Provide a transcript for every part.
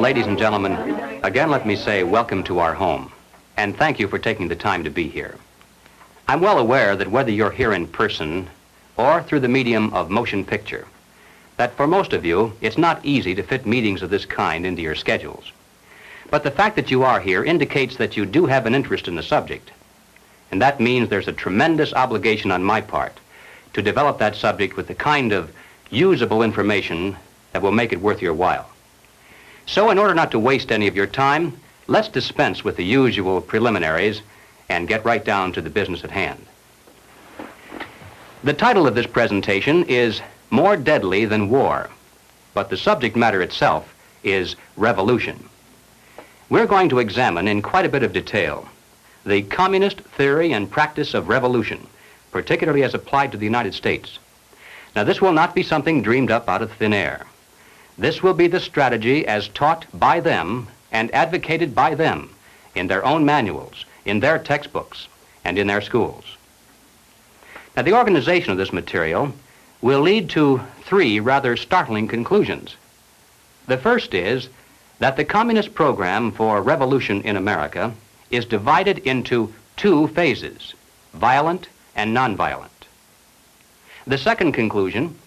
Ladies and gentlemen, again let me say welcome to our home, and thank you for taking the time to be here. I'm well aware that whether you're here in person or through the medium of motion picture, that for most of you, it's not easy to fit meetings of this kind into your schedules. But the fact that you are here indicates that you do have an interest in the subject, and that means there's a tremendous obligation on my part to develop that subject with the kind of usable information that will make it worth your while. So in order not to waste any of your time, let's dispense with the usual preliminaries and get right down to the business at hand. The title of this presentation is More Deadly Than War, but the subject matter itself is revolution. We're going to examine in quite a bit of detail the communist theory and practice of revolution, particularly as applied to the United States. Now, this will not be something dreamed up out of thin air. This will be the strategy as taught by them and advocated by them in their own manuals, in their textbooks, and in their schools. Now, the organization of this material will lead to three rather startling conclusions. The first is that the communist program for revolution in America is divided into two phases, violent and nonviolent. The second conclusion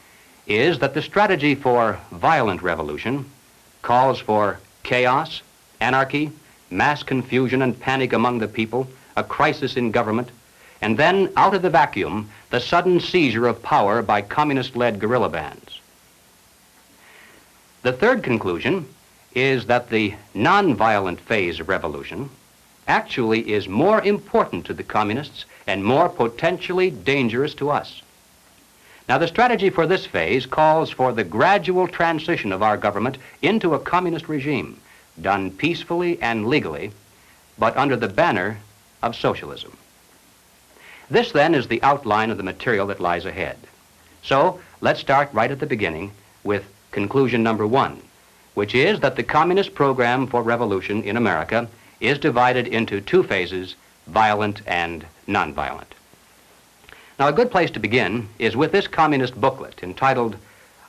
is that the strategy for violent revolution calls for chaos, anarchy, mass confusion and panic among the people, a crisis in government, and then, out of the vacuum, the sudden seizure of power by communist-led guerrilla bands. The third conclusion is that the nonviolent phase of revolution actually is more important to the communists and more potentially dangerous to us. Now, the strategy for this phase calls for the gradual transition of our government into a communist regime, done peacefully and legally, but under the banner of socialism. This, then, is the outline of the material that lies ahead. So, let's start right at the beginning with conclusion number one, which is that the communist program for revolution in America is divided into two phases, violent and nonviolent. Now, a good place to begin is with this communist booklet entitled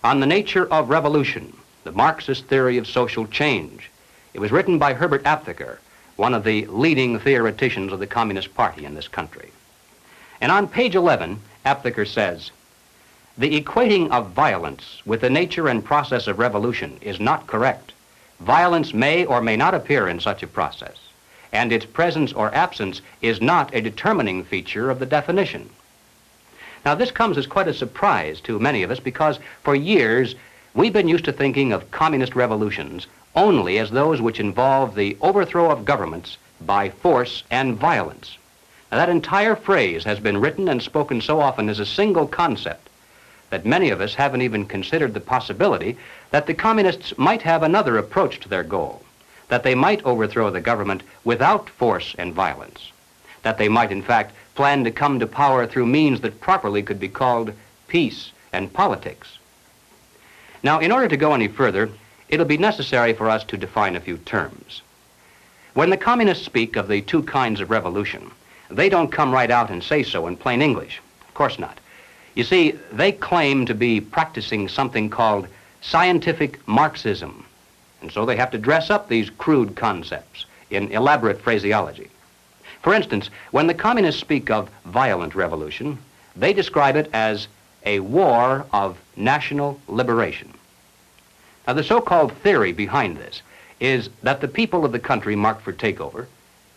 On the Nature of Revolution, the Marxist Theory of Social Change. It was written by Herbert Aptheker, one of the leading theoreticians of the Communist Party in this country. And on page 11, Aptheker says, "The equating of violence with the nature and process of revolution is not correct. Violence may or may not appear in such a process, and its presence or absence is not a determining feature of the definition." Now, this comes as quite a surprise to many of us because for years we've been used to thinking of communist revolutions only as those which involve the overthrow of governments by force and violence. Now, that entire phrase has been written and spoken so often as a single concept that many of us haven't even considered the possibility that the communists might have another approach to their goal, that they might overthrow the government without force and violence, that they might, in fact, plan to come to power through means that properly could be called peace and politics. Now, in order to go any further, it'll be necessary for us to define a few terms. When the communists speak of the two kinds of revolution, they don't come right out and say so in plain English. Of course not. You see, they claim to be practicing something called scientific Marxism, and so they have to dress up these crude concepts in elaborate phraseology. For instance, when the communists speak of violent revolution, they describe it as a war of national liberation. Now, the so-called theory behind this is that the people of the country marked for takeover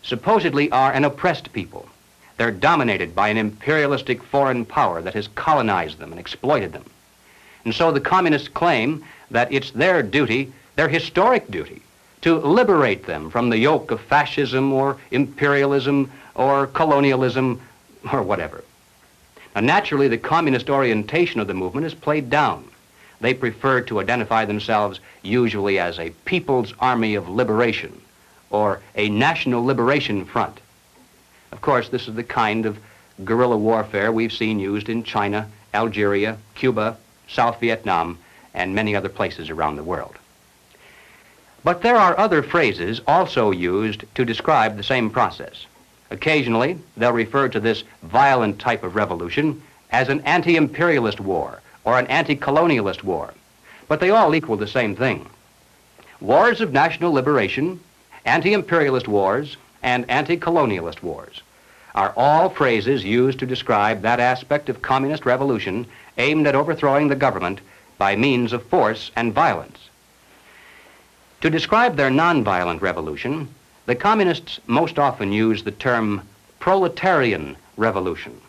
supposedly are an oppressed people. They're dominated by an imperialistic foreign power that has colonized them and exploited them. And so the communists claim that it's their duty, their historic duty, to liberate them from the yoke of fascism or imperialism or colonialism or whatever. Now, naturally, the communist orientation of the movement is played down. They prefer to identify themselves usually as a People's Army of Liberation or a National Liberation Front. Of course, this is the kind of guerrilla warfare we've seen used in China, Algeria, Cuba, South Vietnam, and many other places around the world. But there are other phrases also used to describe the same process. Occasionally, they'll refer to this violent type of revolution as an anti-imperialist war or an anti-colonialist war, but they all equal the same thing. Wars of national liberation, anti-imperialist wars, and anti-colonialist wars are all phrases used to describe that aspect of communist revolution aimed at overthrowing the government by means of force and violence. To describe their nonviolent revolution, the communists most often use the term proletarian revolution,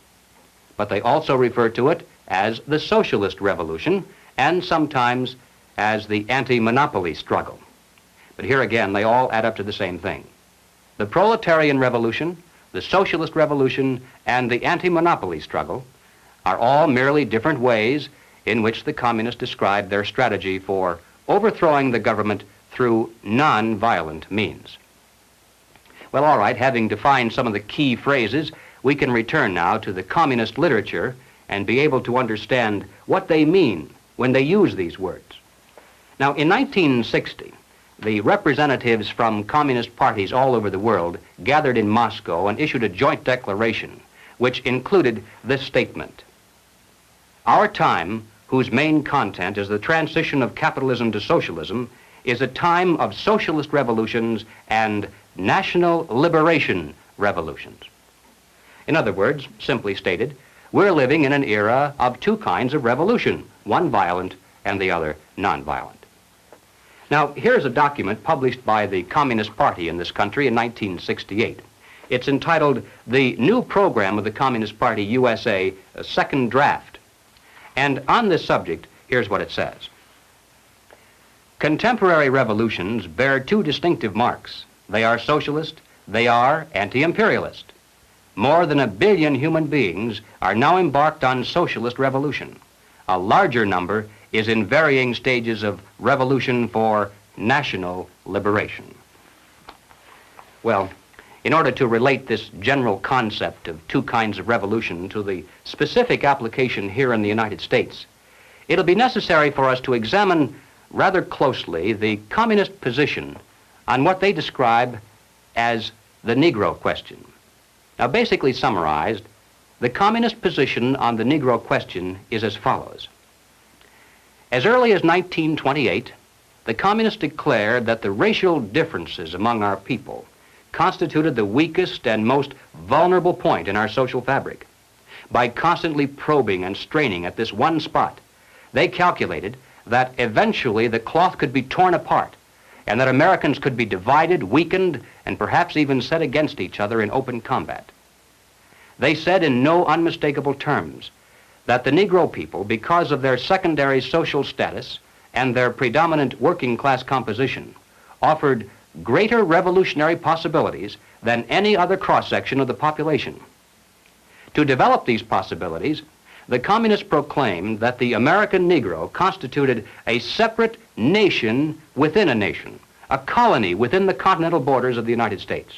but they also refer to it as the socialist revolution and sometimes as the anti-monopoly struggle. But here again, they all add up to the same thing. The proletarian revolution, the socialist revolution, and the anti-monopoly struggle are all merely different ways in which the communists describe their strategy for overthrowing the government through non-violent means. Well, all right, having defined some of the key phrases, we can return now to the communist literature and be able to understand what they mean when they use these words. Now, in 1960, the representatives from communist parties all over the world gathered in Moscow and issued a joint declaration which included this statement: "Our time, whose main content is the transition of capitalism to socialism, is a time of socialist revolutions and national liberation revolutions." In other words, simply stated, we're living in an era of two kinds of revolution, one violent and the other nonviolent. Now, here's a document published by the Communist Party in this country in 1968. It's entitled "The New Program of the Communist Party USA, a Second Draft." And on this subject, here's what it says. "Contemporary revolutions bear two distinctive marks. They are socialist, they are anti-imperialist. More than 1 billion human beings are now embarked on socialist revolution. A larger number is in varying stages of revolution for national liberation." Well, in order to relate this general concept of two kinds of revolution to the specific application here in the United States, it'll be necessary for us to examine rather closely the communist position on what they describe as the Negro question. Now, basically summarized, the communist position on the Negro question is as follows. As early as 1928, the communists declared that the racial differences among our people constituted the weakest and most vulnerable point in our social fabric. By constantly probing and straining at this one spot, they calculated that eventually the cloth could be torn apart and that Americans could be divided, weakened, and perhaps even set against each other in open combat. They said in no unmistakable terms that the Negro people, because of their secondary social status and their predominant working class composition, offered greater revolutionary possibilities than any other cross-section of the population. To develop these possibilities, the communists proclaimed that the American Negro constituted a separate nation within a nation, a colony within the continental borders of the United States.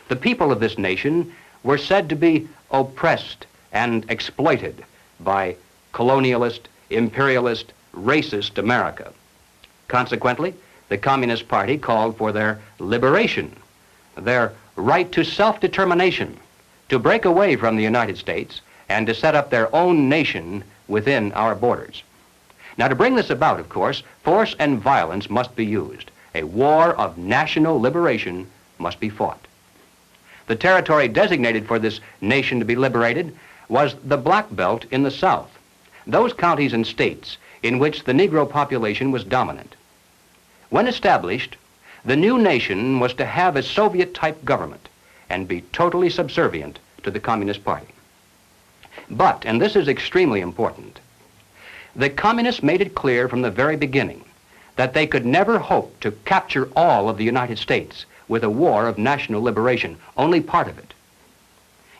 The people of this nation were said to be oppressed and exploited by colonialist, imperialist, racist America. Consequently, the Communist Party called for their liberation, their right to self-determination, to break away from the United States and to set up their own nation within our borders. Now, to bring this about, of course, force and violence must be used. A war of national liberation must be fought. The territory designated for this nation to be liberated was the Black Belt in the South, those counties and states in which the Negro population was dominant. When established, the new nation was to have a Soviet-type government and be totally subservient to the Communist Party. But, and this is extremely important, the communists made it clear from the very beginning that they could never hope to capture all of the United States with a war of national liberation, only part of it.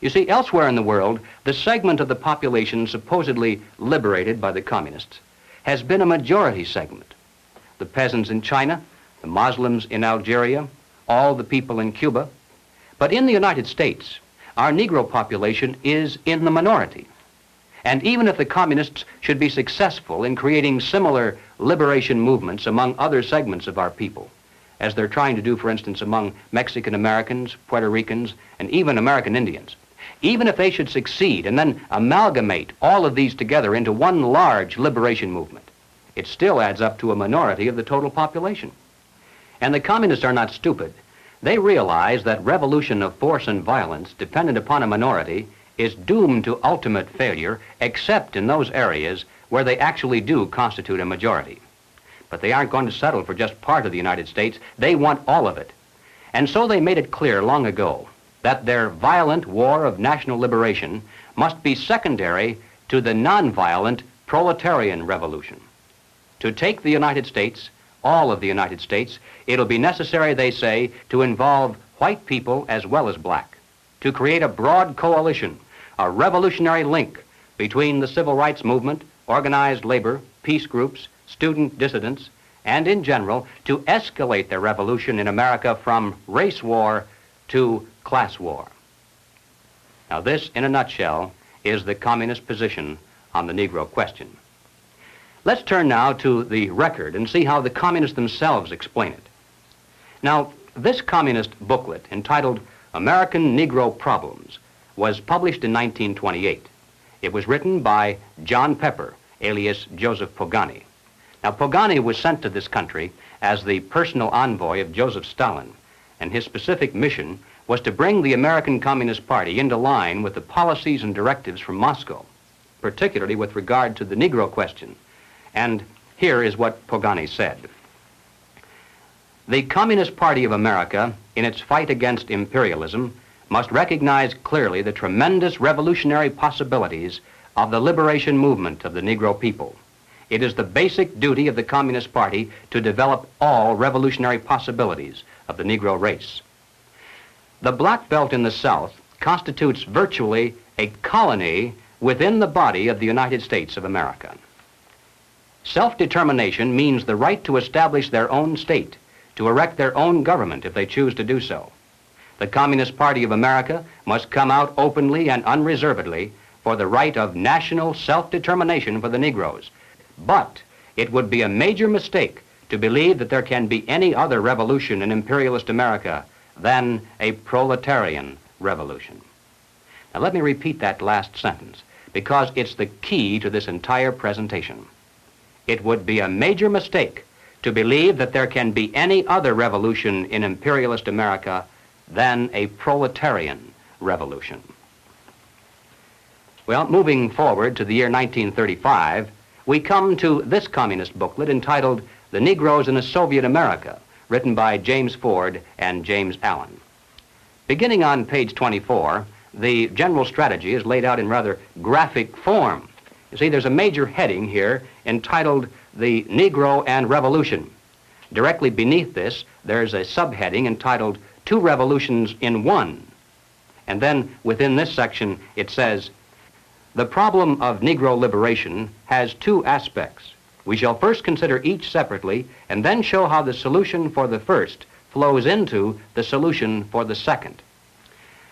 You see, elsewhere in the world, the segment of the population supposedly liberated by the communists has been a majority segment. The peasants in China, the Muslims in Algeria, all the people in Cuba. But in the United States, our Negro population is in the minority. And even if the communists should be successful in creating similar liberation movements among other segments of our people, as they're trying to do, for instance, among Mexican Americans, Puerto Ricans, and even American Indians, even if they should succeed and then amalgamate all of these together into one large liberation movement, it still adds up to a minority of the total population. And the communists are not stupid. They realize that revolution of force and violence dependent upon a minority is doomed to ultimate failure, except in those areas where they actually do constitute a majority. But they aren't going to settle for just part of the United States. They want all of it. And so they made it clear long ago that their violent war of national liberation must be secondary to the nonviolent proletarian revolution. To take the United States, all of the United States, it'll be necessary, they say, to involve white people as well as black, to create a broad coalition, a revolutionary link between the civil rights movement, organized labor, peace groups, student dissidents, and in general, to escalate the revolution in America from race war to class war. Now this, in a nutshell, is the communist position on the Negro question. Let's turn now to the record and see how the communists themselves explain it. Now, this communist booklet, entitled American Negro Problems, was published in 1928. It was written by John Pepper, alias Joseph Pogany. Now, Pogany was sent to this country as the personal envoy of Joseph Stalin, and his specific mission was to bring the American Communist Party into line with the policies and directives from Moscow, particularly with regard to the Negro question. And here is what Pogany said. The Communist Party of America, in its fight against imperialism, must recognize clearly the tremendous revolutionary possibilities of the liberation movement of the Negro people. It is the basic duty of the Communist Party to develop all revolutionary possibilities of the Negro race. The Black Belt in the South constitutes virtually a colony within the body of the United States of America. Self-determination means the right to establish their own state, to erect their own government if they choose to do so. The Communist Party of America must come out openly and unreservedly for the right of national self-determination for the Negroes. But it would be a major mistake to believe that there can be any other revolution in imperialist America than a proletarian revolution. Now let me repeat that last sentence, because it's the key to this entire presentation. It would be a major mistake to believe that there can be any other revolution in imperialist America than a proletarian revolution. Well, moving forward to the year 1935, we come to this communist booklet entitled The Negroes in a Soviet America, written by James Ford and James Allen. Beginning on page 24, the general strategy is laid out in rather graphic form. You see, there's a major heading here entitled The Negro and Revolution. Directly beneath this, there's a subheading entitled Two Revolutions in One. And then within this section, it says, the problem of Negro liberation has two aspects. We shall first consider each separately and then show how the solution for the first flows into the solution for the second.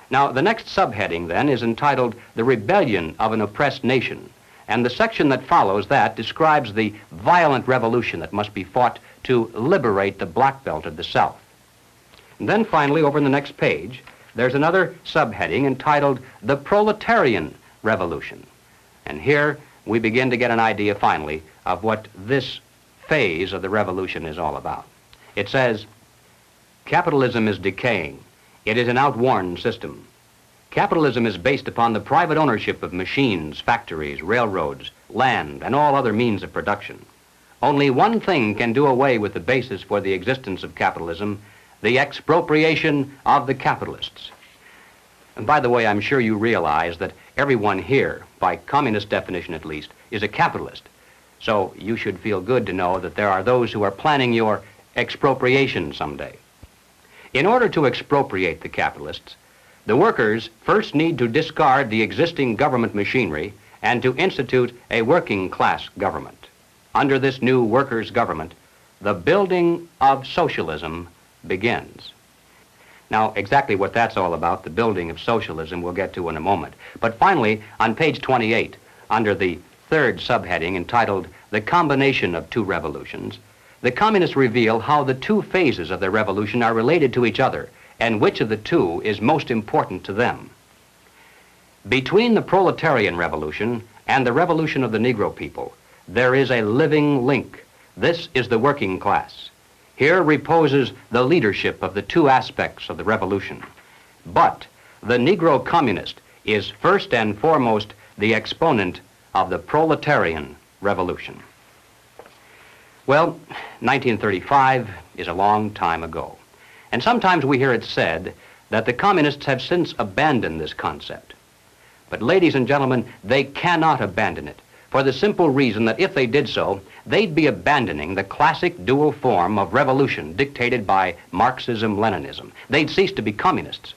Now, the next subheading then is entitled The Rebellion of an Oppressed Nation. And the section that follows that describes the violent revolution that must be fought to liberate the Black Belt of the South. And then finally, over in the next page, there's another subheading entitled The Proletarian Revolution. And here we begin to get an idea finally of what this phase of the revolution is all about. It says, capitalism is decaying. It is an outworn system. Capitalism is based upon the private ownership of machines, factories, railroads, land, and all other means of production. Only one thing can do away with the basis for the existence of capitalism, the expropriation of the capitalists. And by the way, I'm sure you realize that everyone here, by communist definition at least, is a capitalist. So you should feel good to know that there are those who are planning your expropriation someday. In order to expropriate the capitalists, the workers first need to discard the existing government machinery and to institute a working class government. Under this new workers' government, the building of socialism begins. Now, exactly what that's all about, the building of socialism, we'll get to in a moment. But finally, on page 28, under the third subheading entitled The Combination of Two Revolutions, the communists reveal how the two phases of their revolution are related to each other and which of the two is most important to them. Between the proletarian revolution and the revolution of the Negro people, there is a living link. This is the working class. Here reposes the leadership of the two aspects of the revolution. But the Negro communist is first and foremost the exponent of the proletarian revolution. Well, 1935 is a long time ago, and sometimes we hear it said that the communists have since abandoned this concept. But ladies and gentlemen, they cannot abandon it, for the simple reason that if they did so, they'd be abandoning the classic dual form of revolution dictated by Marxism-Leninism. They'd cease to be communists.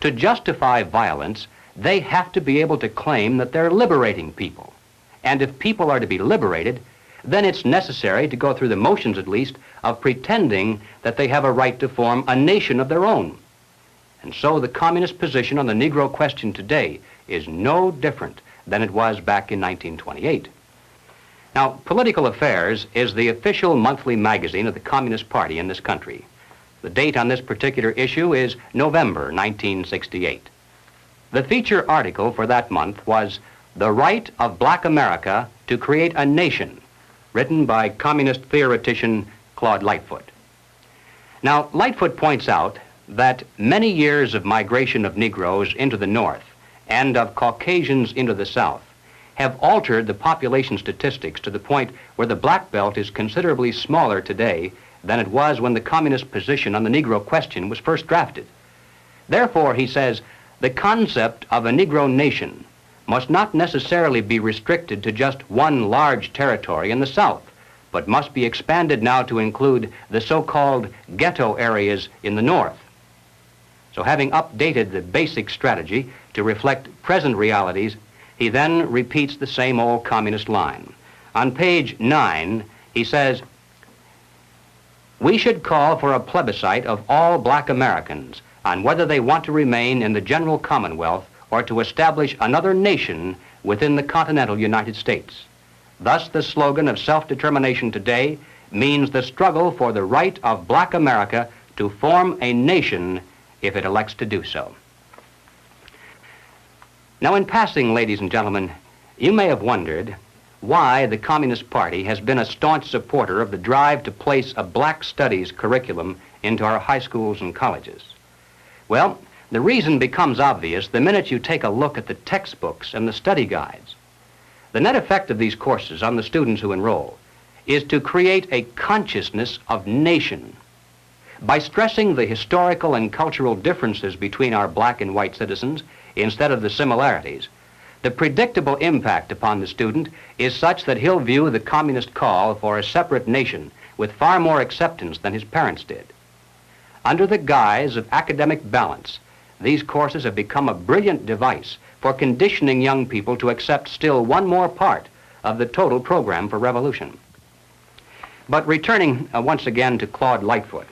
To justify violence, they have to be able to claim that they're liberating people. And if people are to be liberated, then it's necessary to go through the motions, at least, of pretending that they have a right to form a nation of their own. And so the communist position on the Negro question today is no different than it was back in 1928. Now, Political Affairs is the official monthly magazine of the Communist Party in this country. The date on this particular issue is November 1968. The feature article for that month was "The Right of Black America to Create a Nation," written by communist theoretician Claude Lightfoot. Now, Lightfoot points out that many years of migration of Negroes into the North and of Caucasians into the South have altered the population statistics to the point where the black belt is considerably smaller today than it was when the communist position on the Negro question was first drafted. Therefore, he says, the concept of a Negro nation must not necessarily be restricted to just one large territory in the South, but must be expanded now to include the so-called ghetto areas in the North. So having updated the basic strategy to reflect present realities, he then repeats the same old communist line. On page 9, he says, "We should call for a plebiscite of all black Americans on whether they want to remain in the general Commonwealth or to establish another nation within the continental United States. Thus, the slogan of self-determination today means the struggle for the right of black America to form a nation if it elects to do so." Now, in passing, ladies and gentlemen, you may have wondered why the Communist Party has been a staunch supporter of the drive to place a black studies curriculum into our high schools and colleges. Well, the reason becomes obvious the minute you take a look at the textbooks and the study guides. The net effect of these courses on the students who enroll is to create a consciousness of nation. By stressing the historical and cultural differences between our black and white citizens instead of the similarities, the predictable impact upon the student is such that he'll view the communist call for a separate nation with far more acceptance than his parents did. Under the guise of academic balance, these courses have become a brilliant device for conditioning young people to accept still one more part of the total program for revolution. But returning once again to Claude Lightfoot,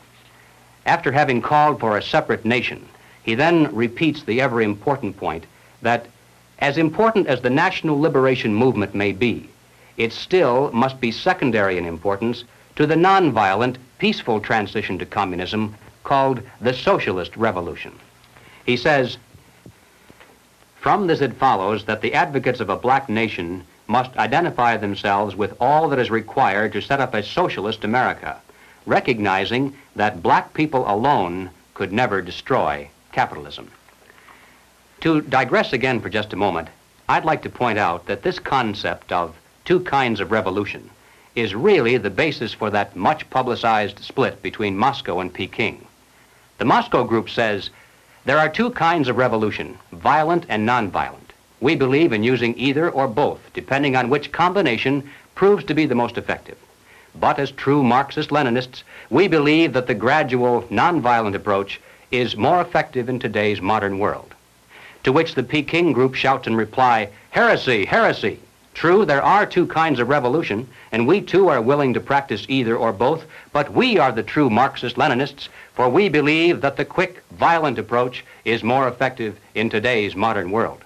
after having called for a separate nation, he then repeats the ever-important point that as important as the national liberation movement may be, it still must be secondary in importance to the nonviolent, peaceful transition to communism called the socialist revolution. He says, "From this it follows that the advocates of a black nation must identify themselves with all that is required to set up a socialist America, recognizing that black people alone could never destroy capitalism." To digress again for just a moment, I'd like to point out that this concept of two kinds of revolution is really the basis for that much publicized split between Moscow and Peking. The Moscow group says, there are two kinds of revolution, violent and nonviolent. We believe in using either or both, depending on which combination proves to be the most effective. But as true Marxist-Leninists, we believe that the gradual, nonviolent approach is more effective in today's modern world. To which the Peking group shouts in reply, "Heresy, heresy! True, there are two kinds of revolution, and we too are willing to practice either or both, but we are the true Marxist-Leninists, for we believe that the quick, violent approach is more effective in today's modern world."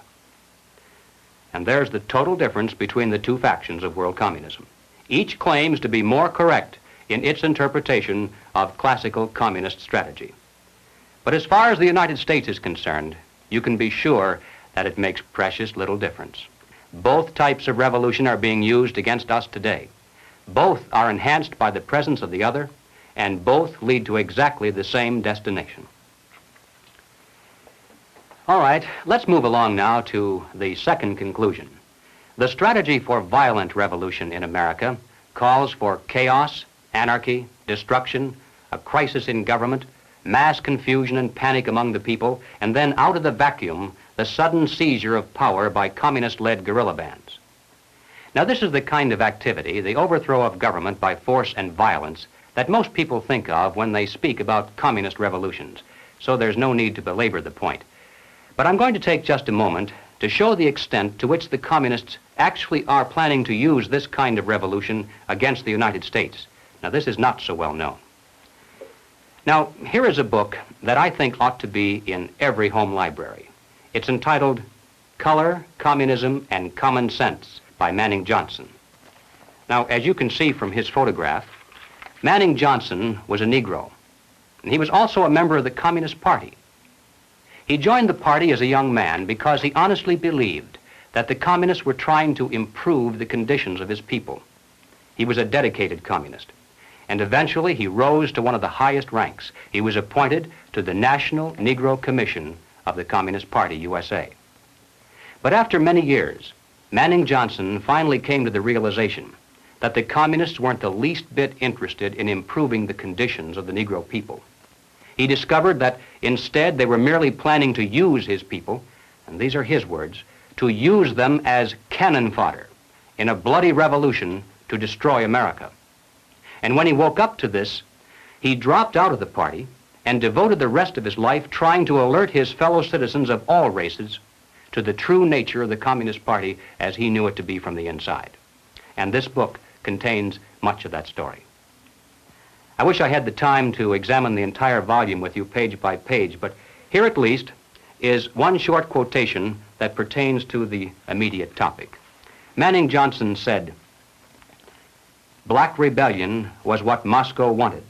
And there's the total difference between the two factions of world communism. Each claims to be more correct in its interpretation of classical communist strategy. But as far as the United States is concerned, you can be sure that it makes precious little difference. Both types of revolution are being used against us today. Both are enhanced by the presence of the other, and both lead to exactly the same destination. All right, let's move along now to the second conclusion. The strategy for violent revolution in America calls for chaos, anarchy, destruction, a crisis in government, mass confusion and panic among the people, and then out of the vacuum, the sudden seizure of power by communist-led guerrilla bands. Now, this is the kind of activity, the overthrow of government by force and violence, that most people think of when they speak about communist revolutions, so there's no need to belabor the point. But I'm going to take just a moment to show the extent to which the communists actually are planning to use this kind of revolution against the United States. Now, this is not so well known. Now, here is a book that I think ought to be in every home library. It's entitled Color, Communism, and Common Sense by Manning Johnson. Now, as you can see from his photograph, Manning Johnson was a Negro, and he was also a member of the Communist Party. He joined the party as a young man because he honestly believed that the communists were trying to improve the conditions of his people. He was a dedicated communist, and eventually he rose to one of the highest ranks. He was appointed to the National Negro Commission of the Communist Party, USA. But after many years, Manning Johnson finally came to the realization that the communists weren't the least bit interested in improving the conditions of the Negro people. He discovered that instead they were merely planning to use his people, and these are his words, to use them as cannon fodder in a bloody revolution to destroy America. And when he woke up to this, he dropped out of the party and devoted the rest of his life trying to alert his fellow citizens of all races to the true nature of the Communist Party as he knew it to be from the inside. And this book contains much of that story. I wish I had the time to examine the entire volume with you page by page, but here at least is one short quotation that pertains to the immediate topic. Manning Johnson said, "Black rebellion was what Moscow wanted.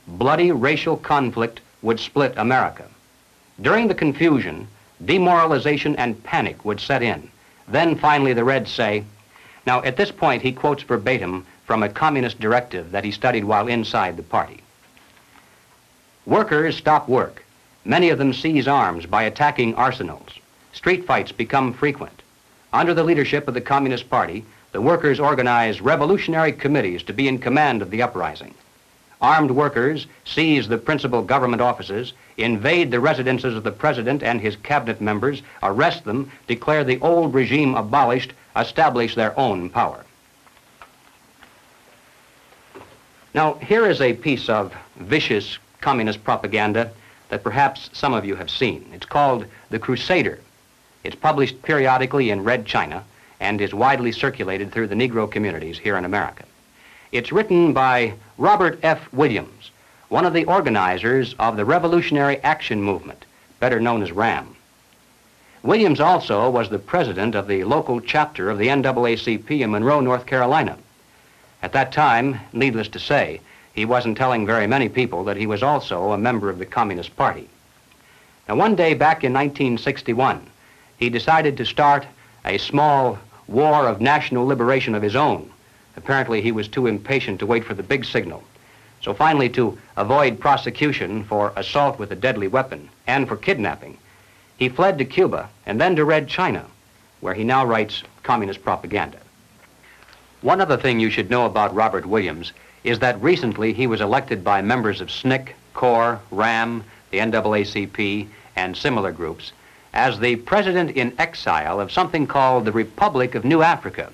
Bloody racial conflict would split America. During the confusion, demoralization and panic would set in. Then finally the Reds say," now at this point he quotes verbatim from a communist directive that he studied while inside the party. "Workers stop work. Many of them seize arms by attacking arsenals. Street fights become frequent. Under the leadership of the Communist Party, the workers organize revolutionary committees to be in command of the uprising. Armed workers seize the principal government offices, invade the residences of the president and his cabinet members, arrest them, declare the old regime abolished, establish their own power." Now, here is a piece of vicious communist propaganda that perhaps some of you have seen. It's called The Crusader. It's published periodically in Red China and is widely circulated through the Negro communities here in America. It's written by Robert F. Williams, one of the organizers of the Revolutionary Action Movement, better known as RAM. Williams also was the president of the local chapter of the NAACP in Monroe, North Carolina. At that time, needless to say, he wasn't telling very many people that he was also a member of the Communist Party. Now, one day back in 1961, he decided to start a small war of national liberation of his own. Apparently, he was too impatient to wait for the big signal. So finally, to avoid prosecution for assault with a deadly weapon and for kidnapping, he fled to Cuba and then to Red China, where he now writes communist propaganda. One other thing you should know about Robert Williams is that recently he was elected by members of SNCC, CORE, RAM, the NAACP, and similar groups as the president in exile of something called the Republic of New Africa.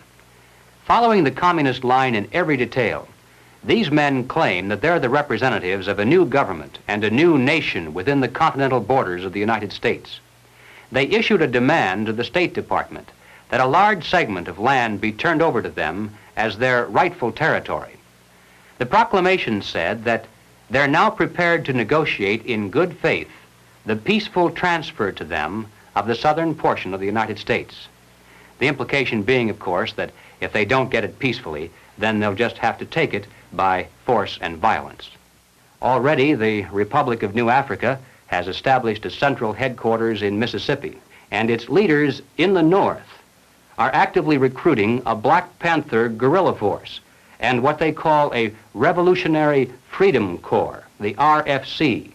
Following the communist line in every detail, these men claim that they're the representatives of a new government and a new nation within the continental borders of the United States. They issued a demand to the State Department that a large segment of land be turned over to them as their rightful territory. The proclamation said that they're now prepared to negotiate in good faith the peaceful transfer to them of the southern portion of the United States. The implication being, of course, that if they don't get it peacefully, then they'll just have to take it by force and violence. Already, the Republic of New Africa has established a central headquarters in Mississippi, and its leaders in the north are actively recruiting a Black Panther guerrilla force and what they call a Revolutionary Freedom Corps, the RFC,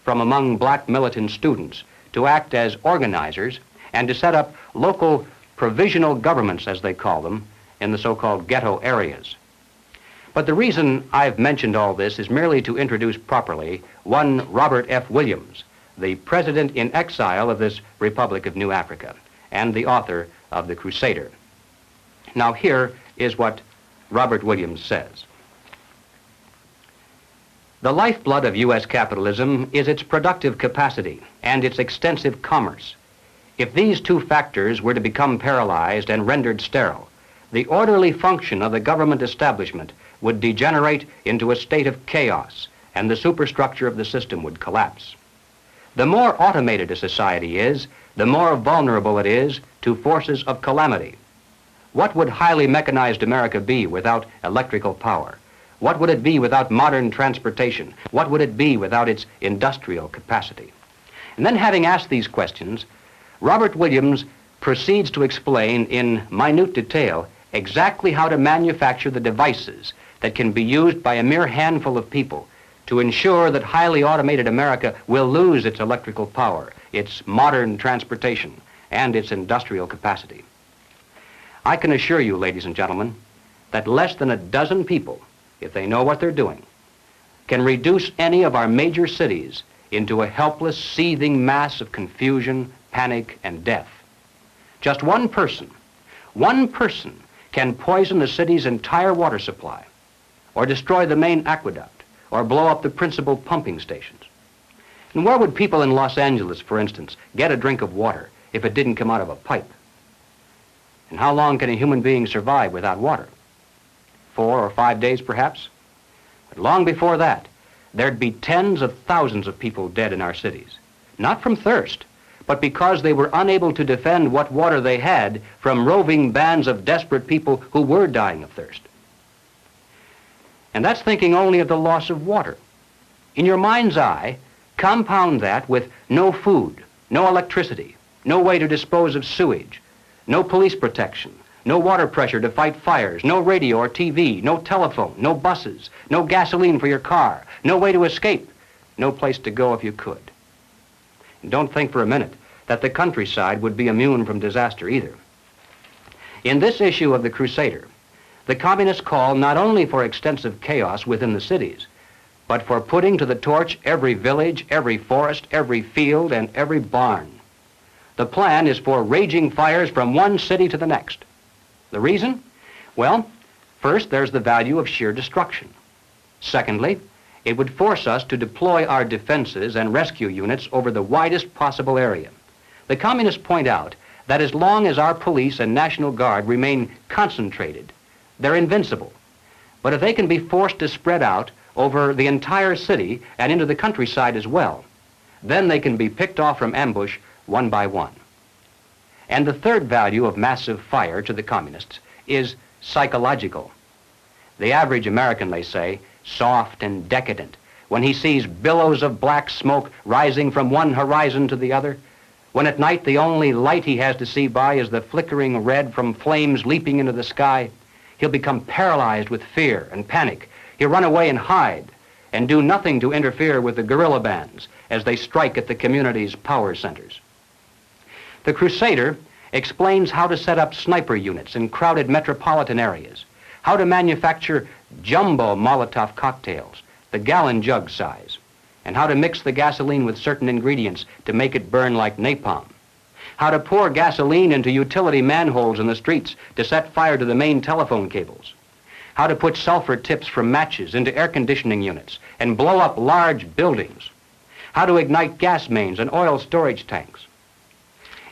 from among black militant students to act as organizers and to set up local provisional governments, as they call them, in the so-called ghetto areas. But the reason I've mentioned all this is merely to introduce properly one Robert F. Williams, the president in exile of this Republic of New Africa and the author of The Crusader. Now here is what Robert Williams says. The lifeblood of U.S. capitalism is its productive capacity and its extensive commerce. If these two factors were to become paralyzed and rendered sterile, the orderly function of the government establishment would degenerate into a state of chaos, and the superstructure of the system would collapse. The more automated a society is, the more vulnerable it is to forces of calamity. What would highly mechanized America be without electrical power? What would it be without modern transportation? What would it be without its industrial capacity? And then, having asked these questions, Robert Williams proceeds to explain in minute detail exactly how to manufacture the devices that can be used by a mere handful of people to ensure that highly automated America will lose its electrical power, its modern transportation, and its industrial capacity. I can assure you, ladies and gentlemen, that less than a dozen people, if they know what they're doing, can reduce any of our major cities into a helpless, seething mass of confusion, panic, and death. Just one person can poison the city's entire water supply, or destroy the main aqueduct, or blow up the principal pumping stations. And where would people in Los Angeles, for instance, get a drink of water if it didn't come out of a pipe? And how long can a human being survive without water? 4 or 5 days, perhaps? But long before that, there'd be tens of thousands of people dead in our cities, not from thirst, but because they were unable to defend what water they had from roving bands of desperate people who were dying of thirst. And that's thinking only of the loss of water. In your mind's eye, compound that with no food, no electricity, no way to dispose of sewage, no police protection, no water pressure to fight fires, no radio or TV, no telephone, no buses, no gasoline for your car, no way to escape, no place to go if you could. And don't think for a minute that the countryside would be immune from disaster either. In this issue of The Crusader, the communists call not only for extensive chaos within the cities, but for putting to the torch every village, every forest, every field, and every barn. The plan is for raging fires from one city to the next. The reason? Well, first, there's the value of sheer destruction. Secondly, it would force us to deploy our defenses and rescue units over the widest possible area. The communists point out that as long as our police and National Guard remain concentrated, they're invincible. But if they can be forced to spread out over the entire city and into the countryside as well, then they can be picked off from ambush one by one. And the third value of massive fire to the communists is psychological. The average American, they say, soft and decadent, when he sees billows of black smoke rising from one horizon to the other, when at night the only light he has to see by is the flickering red from flames leaping into the sky, he'll become paralyzed with fear and panic. He'll run away and hide and do nothing to interfere with the guerrilla bands as they strike at the community's power centers. The Crusader explains how to set up sniper units in crowded metropolitan areas, how to manufacture jumbo Molotov cocktails, the gallon jug size, and how to mix the gasoline with certain ingredients to make it burn like napalm, how to pour gasoline into utility manholes in the streets to set fire to the main telephone cables, how to put sulfur tips from matches into air conditioning units and blow up large buildings, how to ignite gas mains and oil storage tanks.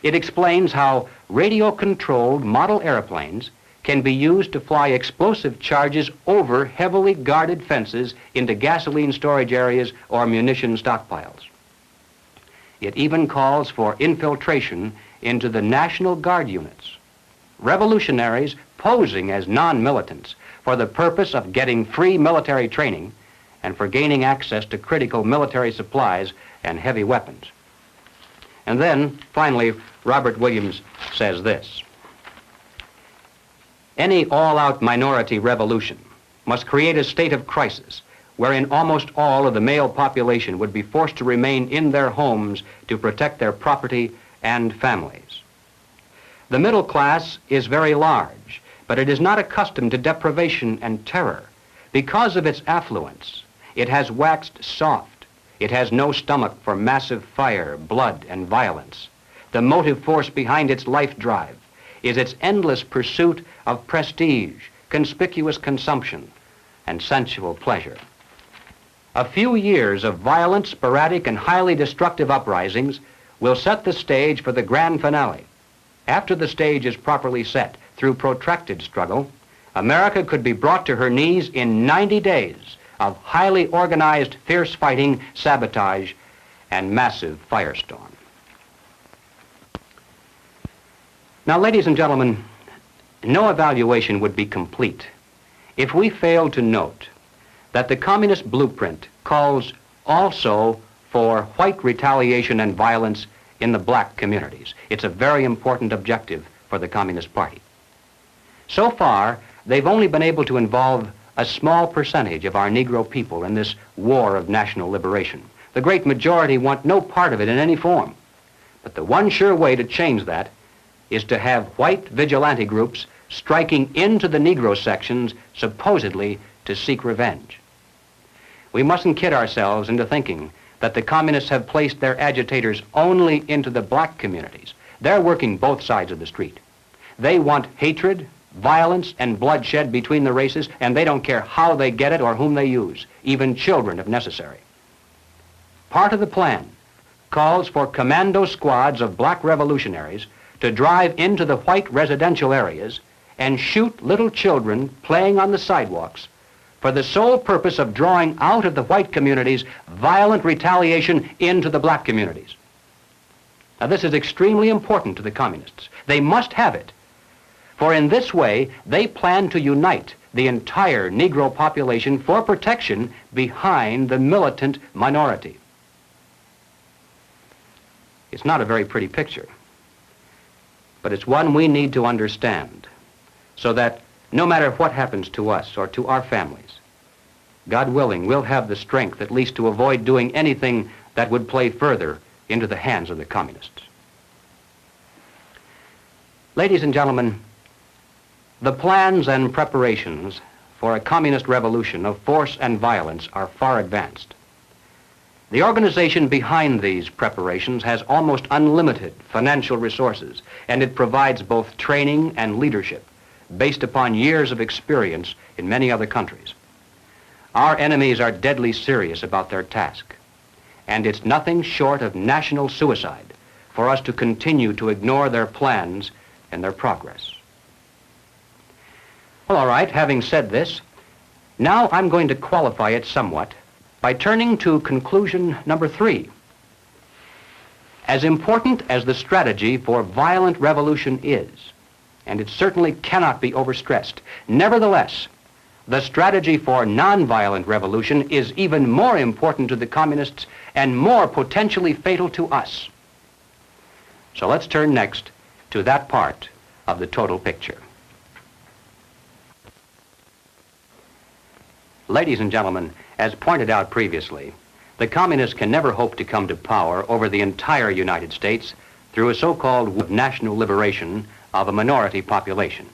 It explains how radio-controlled model airplanes can be used to fly explosive charges over heavily guarded fences into gasoline storage areas or munition stockpiles. It even calls for infiltration into the National Guard units. revolutionaries posing as non-militants for the purpose of getting free military training and for gaining access to critical military supplies and heavy weapons. And then, finally, Robert Williams says this: any all-out minority revolution must create a state of crisis wherein almost all of the male population would be forced to remain in their homes to protect their property and families. The middle class is very large, but it is not accustomed to deprivation and terror. Because of its affluence, it has waxed soft. It has no stomach for massive fire, blood, and violence. The motive force behind its life drive is its endless pursuit of prestige, conspicuous consumption, and sensual pleasure. A few years of violent, sporadic, and highly destructive uprisings will set the stage for the grand finale. After the stage is properly set through protracted struggle, America could be brought to her knees in 90 days of highly organized, fierce fighting, sabotage, and massive firestorm. Now, ladies and gentlemen, no evaluation would be complete if we failed to note that the communist blueprint calls also for white retaliation and violence in the black communities. It's a very important objective for the Communist Party. So far, they've only been able to involve a small percentage of our Negro people in this war of national liberation. The great majority want no part of it in any form. But the one sure way to change that is to have white vigilante groups striking into the Negro sections supposedly to seek revenge. We mustn't kid ourselves into thinking that the communists have placed their agitators only into the black communities. They're working both sides of the street. They want hatred, violence, and bloodshed between the races, and they don't care how they get it or whom they use, even children if necessary. Part of the plan calls for commando squads of black revolutionaries to drive into the white residential areas and shoot little children playing on the sidewalks for the sole purpose of drawing out of the white communities violent retaliation into the black communities. Now, this is extremely important to the communists. They must have it, for in this way they plan to unite the entire Negro population for protection behind the militant minority. It's not a very pretty picture, but it's one we need to understand so that no matter what happens to us or to our families, God willing, we'll have the strength at least to avoid doing anything that would play further into the hands of the communists. Ladies and gentlemen, the plans and preparations for a communist revolution of force and violence are far advanced. The organization behind these preparations has almost unlimited financial resources, and it provides both training and leadership based upon years of experience in many other countries. Our enemies are deadly serious about their task, and it's nothing short of national suicide for us to continue to ignore their plans and their progress. Well, all right, having said this, now I'm going to qualify it somewhat by turning to conclusion number 3. As important as the strategy for violent revolution is, and it certainly cannot be overstressed, nevertheless, the strategy for nonviolent revolution is even more important to the communists and more potentially fatal to us. So let's turn next to that part of the total picture. Ladies and gentlemen, as pointed out previously, the communists can never hope to come to power over the entire United States through a so-called national liberation of a minority population.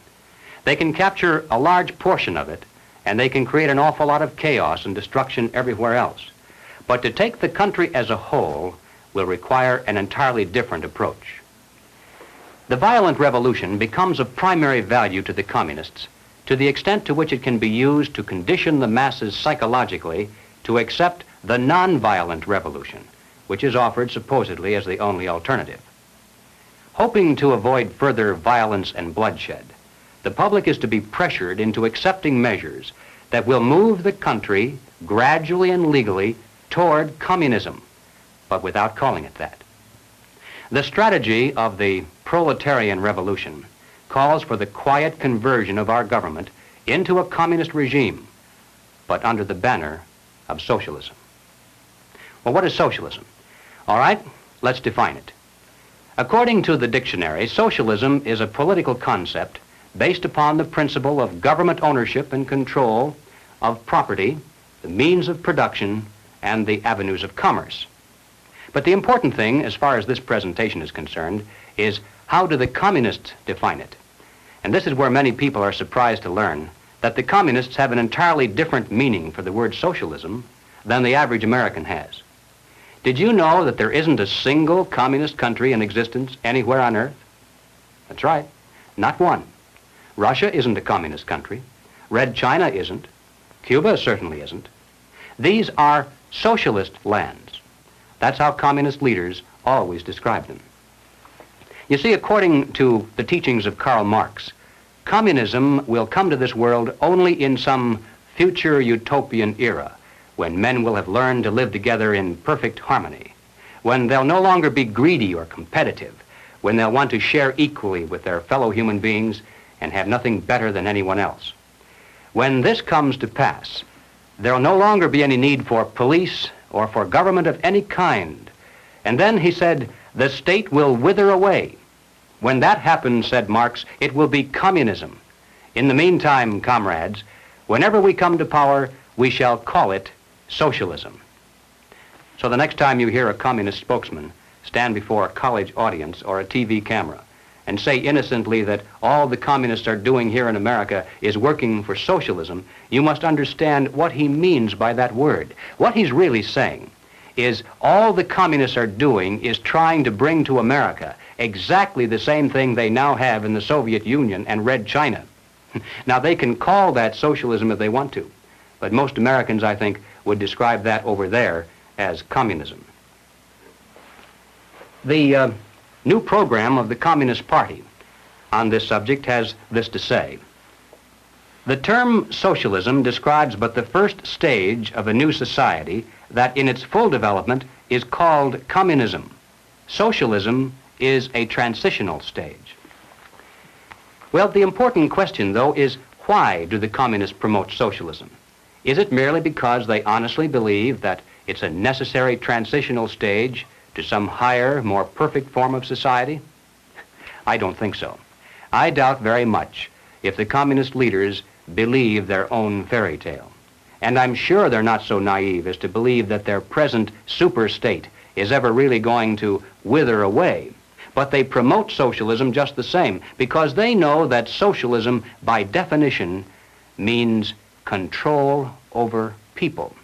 They can capture a large portion of it, and they can create an awful lot of chaos and destruction everywhere else. But to take the country as a whole will require an entirely different approach. The violent revolution becomes of primary value to the communists to the extent to which it can be used to condition the masses psychologically to accept the nonviolent revolution, which is offered supposedly as the only alternative. Hoping to avoid further violence and bloodshed, the public is to be pressured into accepting measures that will move the country gradually and legally toward communism, but without calling it that. The strategy of the proletarian revolution calls for the quiet conversion of our government into a communist regime, but under the banner of socialism. Well, what is socialism? All right, let's define it. According to the dictionary, socialism is a political concept based upon the principle of government ownership and control of property, the means of production, and the avenues of commerce. But the important thing, as far as this presentation is concerned, is how do the communists define it? And this is where many people are surprised to learn that the communists have an entirely different meaning for the word socialism than the average American has. Did you know that there isn't a single communist country in existence anywhere on earth? That's right, not one. Russia isn't a communist country. Red China isn't. Cuba certainly isn't. These are socialist lands. That's how communist leaders always describe them. You see, according to the teachings of Karl Marx, communism will come to this world only in some future utopian era, when men will have learned to live together in perfect harmony, when they'll no longer be greedy or competitive, when they'll want to share equally with their fellow human beings and have nothing better than anyone else. When this comes to pass, there'll no longer be any need for police or for government of any kind. And then, he said, the state will wither away. When that happens, said Marx, it will be communism. In the meantime, comrades, whenever we come to power, we shall call it socialism. So the next time you hear a communist spokesman stand before a college audience or a TV camera and say innocently that all the communists are doing here in America is working for socialism, you must understand what he means by that word. What he's really saying is all the communists are doing is trying to bring to America exactly the same thing they now have in the Soviet Union and Red China. Now, they can call that socialism if they want to, but most Americans, I think, would describe that over there as communism. The new program of the Communist Party on this subject has this to say. The term socialism describes but the first stage of a new society that in its full development is called communism. Socialism is a transitional stage. Well, the important question, though, is why do the communists promote socialism? Is it merely because they honestly believe that it's a necessary transitional stage to some higher, more perfect form of society? I don't think so. I doubt very much if the communist leaders believe their own fairy tale. And I'm sure they're not so naive as to believe that their present super state is ever really going to wither away. But they promote socialism just the same because they know that socialism, by definition, means control over people.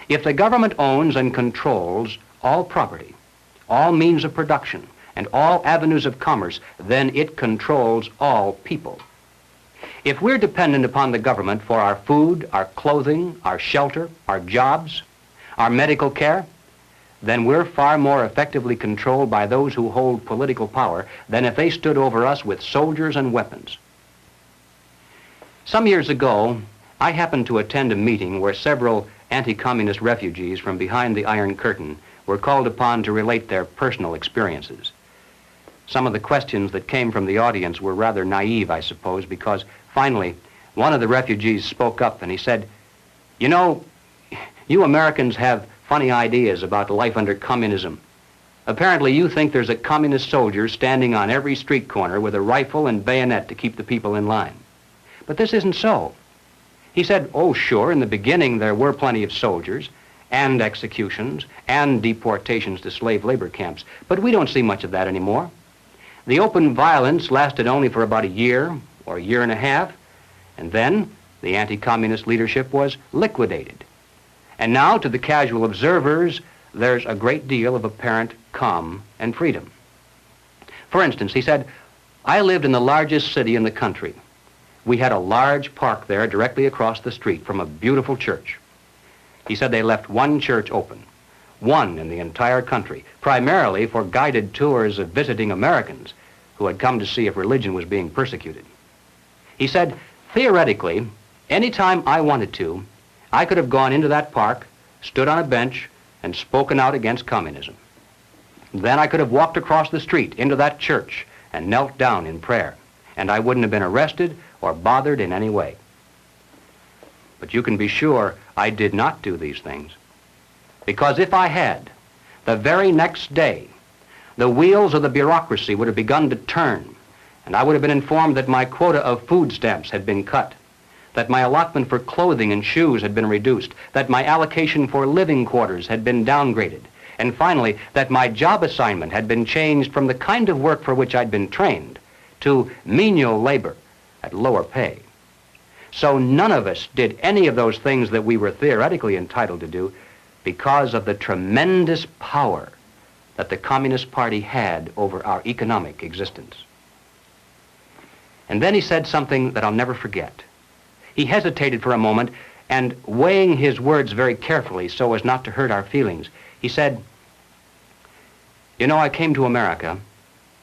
If the government owns and controls all property, all means of production, and all avenues of commerce, then it controls all people. If we're dependent upon the government for our food, our clothing, our shelter, our jobs, our medical care, then we're far more effectively controlled by those who hold political power than if they stood over us with soldiers and weapons. Some years ago, I happened to attend a meeting where several anti-communist refugees from behind the Iron Curtain were called upon to relate their personal experiences. Some of the questions that came from the audience were rather naive, I suppose, because finally, one of the refugees spoke up and he said, "You know, you Americans have funny ideas about life under communism. Apparently you think there's a communist soldier standing on every street corner with a rifle and bayonet to keep the people in line. But this isn't so." He said, "Oh, sure, in the beginning there were plenty of soldiers and executions and deportations to slave labor camps, but we don't see much of that anymore. The open violence lasted only for about a year or a year and a half, and then the anti-communist leadership was liquidated. And now, to the casual observers, there's a great deal of apparent calm and freedom." For instance, he said, "I lived in the largest city in the country. We had a large park there directly across the street from a beautiful church." He said they left one church open, one in the entire country, primarily for guided tours of visiting Americans who had come to see if religion was being persecuted. He said, theoretically, anytime I wanted to, I could have gone into that park, stood on a bench, and spoken out against communism. Then I could have walked across the street into that church and knelt down in prayer, and I wouldn't have been arrested or bothered in any way. But you can be sure I did not do these things, because if I had, the very next day, the wheels of the bureaucracy would have begun to turn, and I would have been informed that my quota of food stamps had been cut, that my allotment for clothing and shoes had been reduced, that my allocation for living quarters had been downgraded, and finally, that my job assignment had been changed from the kind of work for which I'd been trained to menial labor at lower pay. So none of us did any of those things that we were theoretically entitled to do because of the tremendous power that the Communist Party had over our economic existence. And then he said something that I'll never forget. He hesitated for a moment, and weighing his words very carefully so as not to hurt our feelings, he said, "You know, I came to America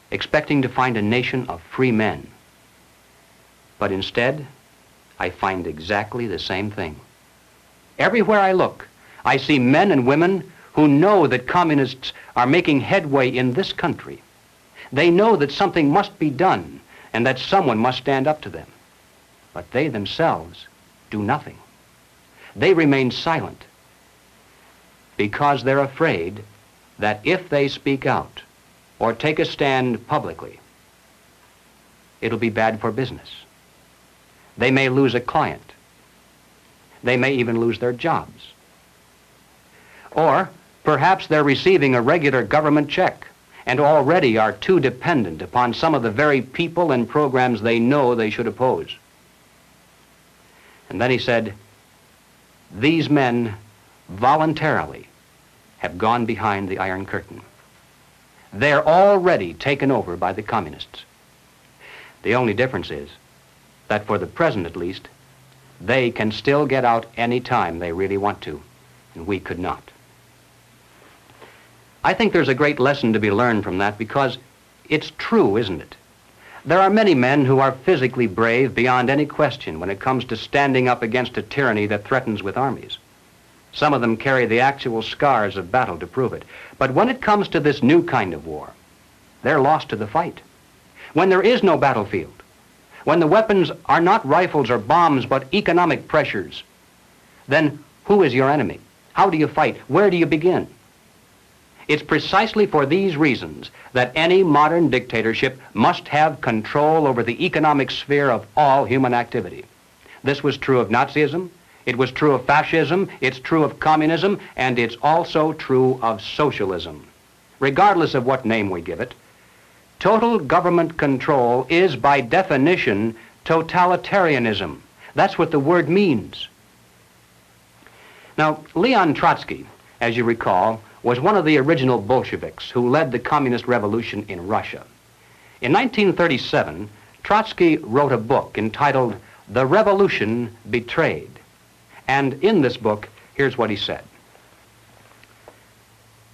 expecting to find a nation of free men. But instead, I find exactly the same thing. Everywhere I look, I see men and women who know that communists are making headway in this country. They know that something must be done and that someone must stand up to them. But they themselves do nothing. They remain silent because they're afraid that if they speak out or take a stand publicly, it'll be bad for business. They may lose a client. They may even lose their jobs. Or perhaps they're receiving a regular government check and already are too dependent upon some of the very people and programs they know they should oppose." And then he said, "These men voluntarily have gone behind the Iron Curtain. They're already taken over by the communists. The only difference is that for the present at least, they can still get out any time they really want to, and we could not." I think there's a great lesson to be learned from that because it's true, isn't it? There are many men who are physically brave beyond any question when it comes to standing up against a tyranny that threatens with armies. Some of them carry the actual scars of battle to prove it. But when it comes to this new kind of war, they're lost to the fight. When there is no battlefield, when the weapons are not rifles or bombs but economic pressures, then who is your enemy? How do you fight? Where do you begin? It's precisely for these reasons that any modern dictatorship must have control over the economic sphere of all human activity. This was true of Nazism, it was true of fascism, it's true of communism, and it's also true of socialism. Regardless of what name we give it, total government control is by definition totalitarianism. That's what the word means. Now, Leon Trotsky, as you recall, was one of the original Bolsheviks who led the communist revolution in Russia. In 1937, Trotsky wrote a book entitled "The Revolution Betrayed." And in this book, here's what he said.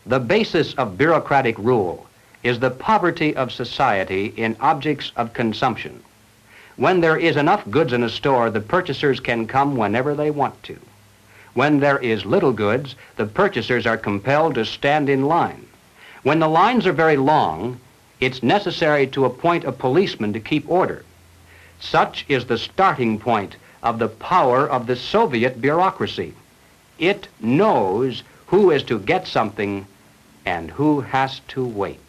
"The basis of bureaucratic rule is the poverty of society in objects of consumption. When there is enough goods in a store, the purchasers can come whenever they want to. When there is little goods, the purchasers are compelled to stand in line. When the lines are very long, it's necessary to appoint a policeman to keep order. Such is the starting point of the power of the Soviet bureaucracy. It knows who is to get something and who has to wait."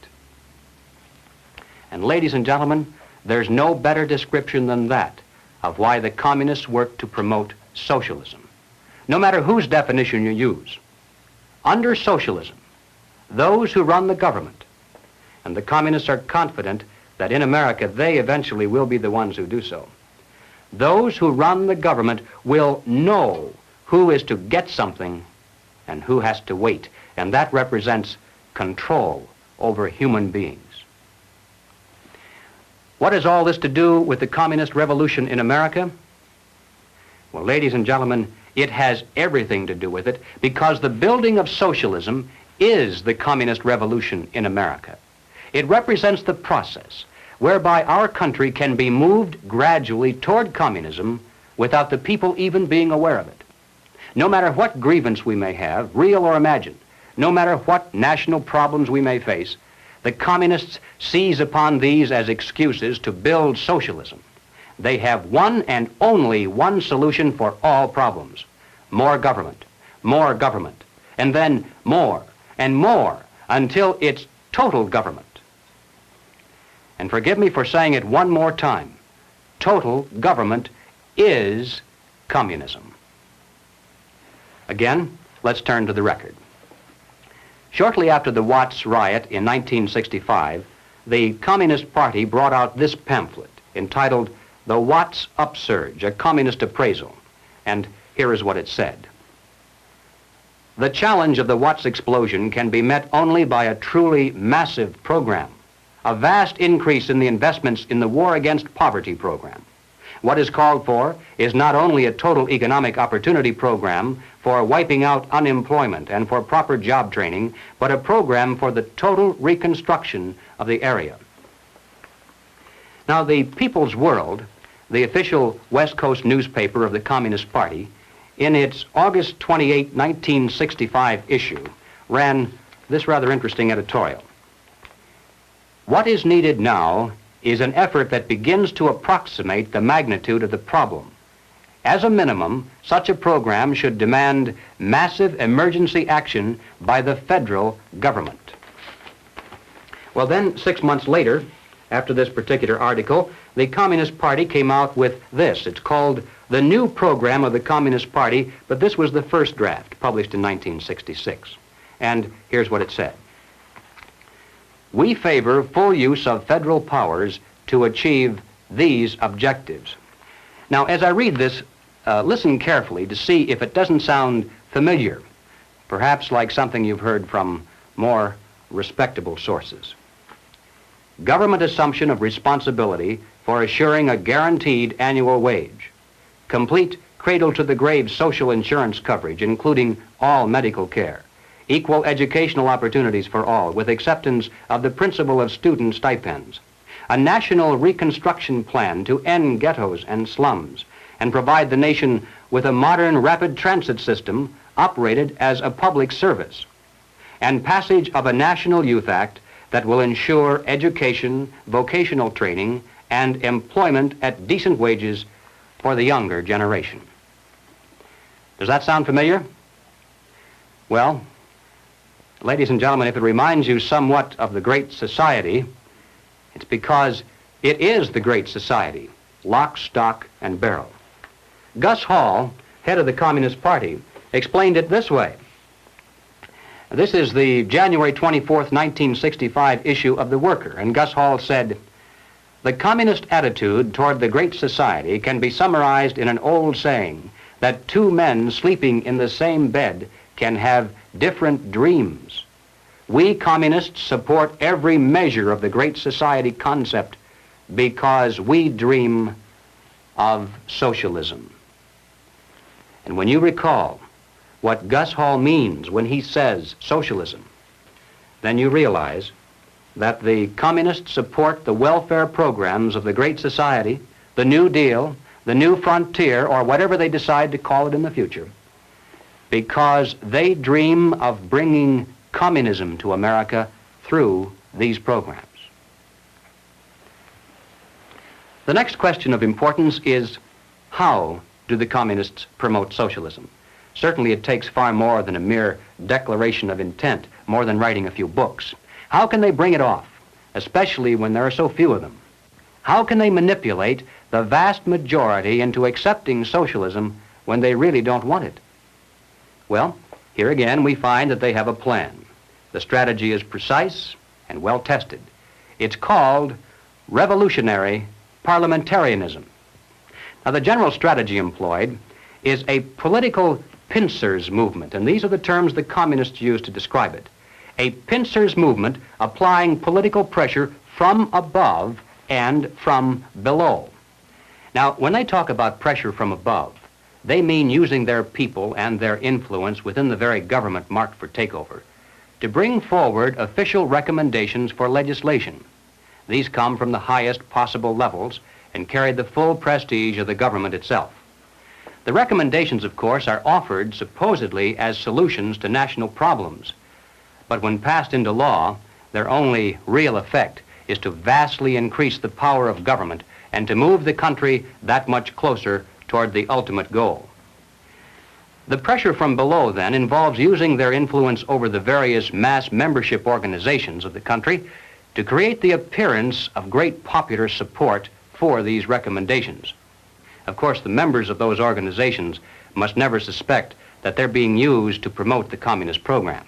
And ladies and gentlemen, there's no better description than that of why the communists work to promote socialism. No matter whose definition you use, under socialism, those who run the government, and the communists are confident that in America they eventually will be the ones who do so, those who run the government will know who is to get something and who has to wait, and that represents control over human beings. What has all this to do with the communist revolution in America? Well, ladies and gentlemen, it has everything to do with it because the building of socialism is the communist revolution in America. It represents the process whereby our country can be moved gradually toward communism without the people even being aware of it. No matter what grievance we may have, real or imagined, no matter what national problems we may face, The communists seize upon these as excuses to build socialism. They have one and only one solution for all problems: more government, and then more and more until it's total government. And forgive me for saying it one more time, total government is communism. Again, let's turn to the record. Shortly after the Watts riot in 1965, the Communist Party brought out this pamphlet entitled The Watts Upsurge, a Communist Appraisal. And here is what it said. The challenge of the Watts explosion can be met only by a truly massive program, a vast increase in the investments in the War Against Poverty program. What is called for is not only a total economic opportunity program for wiping out unemployment and for proper job training, but a program for the total reconstruction of the area. Now, the People's World, the official West Coast newspaper of the Communist Party, in its August 28, 1965 issue, ran this rather interesting editorial. What is needed now is an effort that begins to approximate the magnitude of the problem. As a minimum, such a program should demand massive emergency action by the federal government. Well, then, 6 months later, after this particular article, the Communist Party came out with this. It's called The New Program of the Communist Party, but this was the first draft, published in 1966. And here's what it said. We favor full use of federal powers to achieve these objectives. Now, as I read this, listen carefully to see if it doesn't sound familiar, perhaps like something you've heard from more respectable sources. Government assumption of responsibility for assuring a guaranteed annual wage. Complete cradle-to-the-grave social insurance coverage, including all medical care. Equal educational opportunities for all, with acceptance of the principle of student stipends. A national reconstruction plan to end ghettos and slums and provide the nation with a modern rapid transit system operated as a public service. And passage of a National Youth Act that will ensure education, vocational training, and employment at decent wages for the younger generation. Does that sound familiar? Well, ladies and gentlemen, if it reminds you somewhat of the Great Society, it's because it is the Great Society, lock, stock, and barrel. Gus Hall, head of the Communist Party, explained it this way. This is the January 24th, 1965 issue of The Worker, and Gus Hall said, "The communist attitude toward the Great Society can be summarized in an old saying that two men sleeping in the same bed can have different dreams. We communists support every measure of the Great Society concept because we dream of socialism." And when you recall what Gus Hall means when he says socialism, then you realize that the communists support the welfare programs of the Great Society, the New Deal, the New Frontier, or whatever they decide to call it in the future, because they dream of bringing communism to America through these programs. The next question of importance is, how do the communists promote socialism? Certainly it takes far more than a mere declaration of intent, more than writing a few books. How can they bring it off, especially when there are so few of them? How can they manipulate the vast majority into accepting socialism when they really don't want it? Well, here again we find that they have a plan. The strategy is precise and well tested. It's called revolutionary parliamentarianism. Now, the general strategy employed is a political pincers movement, and these are the terms the communists use to describe it. A pincers movement applying political pressure from above and from below. Now, when they talk about pressure from above, they mean using their people and their influence within the very government marked for takeover to bring forward official recommendations for legislation. These come from the highest possible levels and carry the full prestige of the government itself. The recommendations, of course, are offered supposedly as solutions to national problems, but when passed into law, Their only real effect is to vastly increase the power of government and to move the country that much closer toward the ultimate goal. The pressure from below, then, involves using their influence over the various mass membership organizations of the country to create the appearance of great popular support for these recommendations. Of course, the members of those organizations must never suspect that they're being used to promote the communist program.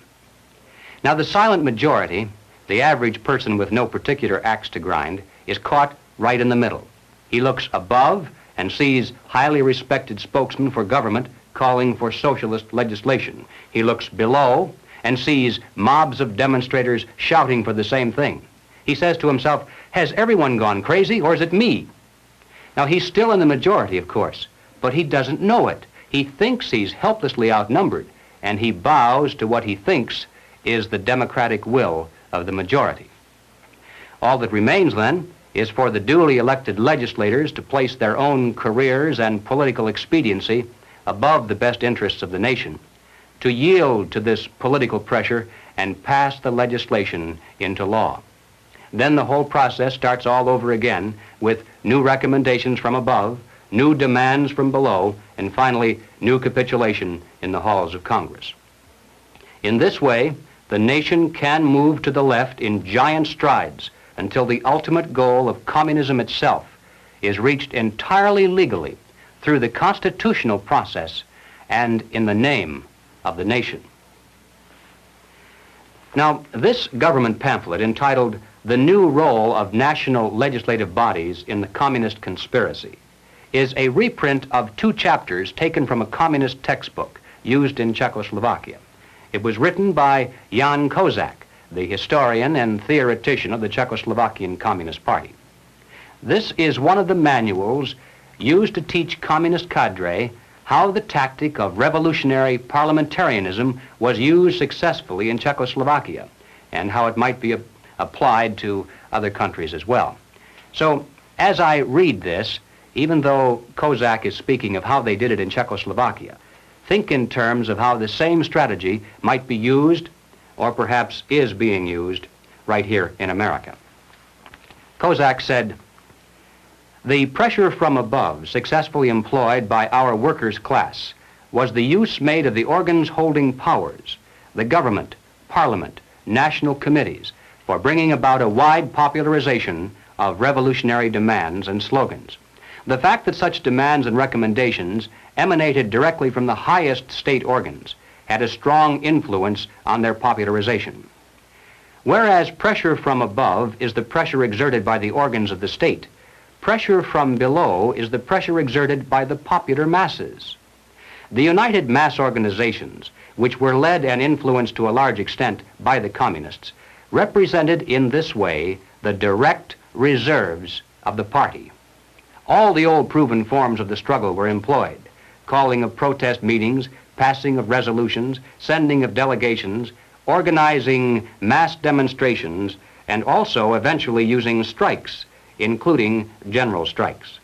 Now, the silent majority, the average person with no particular axe to grind, is caught right in the middle. He looks above and sees highly respected spokesmen for government calling for socialist legislation. He looks below and sees mobs of demonstrators shouting for the same thing. He says to himself, has everyone gone crazy, or is it me? Now, he's still in the majority, of course, but he doesn't know it. He thinks he's helplessly outnumbered, and he bows to what he thinks is the democratic will of the majority. All that remains, then, is for the duly elected legislators to place their own careers and political expediency above the best interests of the nation, to yield to this political pressure and pass the legislation into law. Then the whole process starts all over again with new recommendations from above, new demands from below, and finally, new capitulation in the halls of Congress. In this way, the nation can move to the left in giant strides until the ultimate goal of communism itself is reached entirely legally through the constitutional process and in the name of the nation. Now, this government pamphlet entitled "The New Role of National Legislative Bodies in the Communist Conspiracy" is a reprint of 2 chapters taken from a communist textbook used in Czechoslovakia. It was written by Jan Kozak, the historian and theoretician of the Czechoslovakian Communist Party. This is one of the manuals used to teach communist cadre how the tactic of revolutionary parliamentarianism was used successfully in Czechoslovakia and how it might be applied to other countries as well. So, as I read this, even though Kozak is speaking of how they did it in Czechoslovakia, think in terms of how the same strategy might be used, or perhaps is being used, right here in America. Kozak said, "The pressure from above successfully employed by our workers' class was the use made of the organs holding powers, the government, parliament, national committees, for bringing about a wide popularization of revolutionary demands and slogans. The fact that such demands and recommendations emanated directly from the highest state organs had a strong influence on their popularization. Whereas pressure from above is the pressure exerted by the organs of the state, pressure from below is the pressure exerted by the popular masses. The united mass organizations, which were led and influenced to a large extent by the communists, represented in this way the direct reserves of the party. All the old proven forms of the struggle were employed: calling of protest meetings, passing of resolutions, sending of delegations, organizing mass demonstrations, and also eventually using strikes, including general strikes.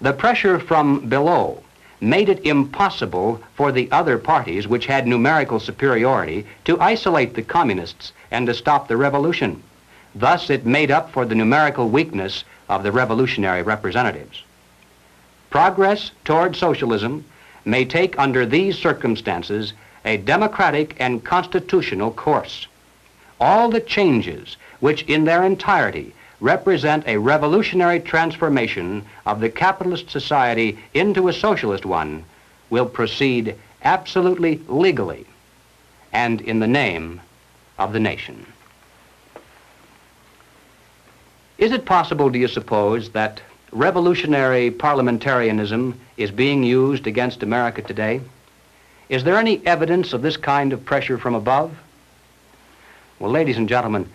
The pressure from below made it impossible for the other parties which had numerical superiority to isolate the communists and to stop the revolution. Thus, it made up for the numerical weakness of the revolutionary representatives. Progress toward socialism may take under these circumstances a democratic and constitutional course. All the changes which in their entirety represent a revolutionary transformation of the capitalist society into a socialist one will proceed absolutely legally and in the name of the nation. Is it possible, do you suppose, that revolutionary parliamentarianism is being used against America today? Is there any evidence of this kind of pressure from above? Well, ladies and gentlemen,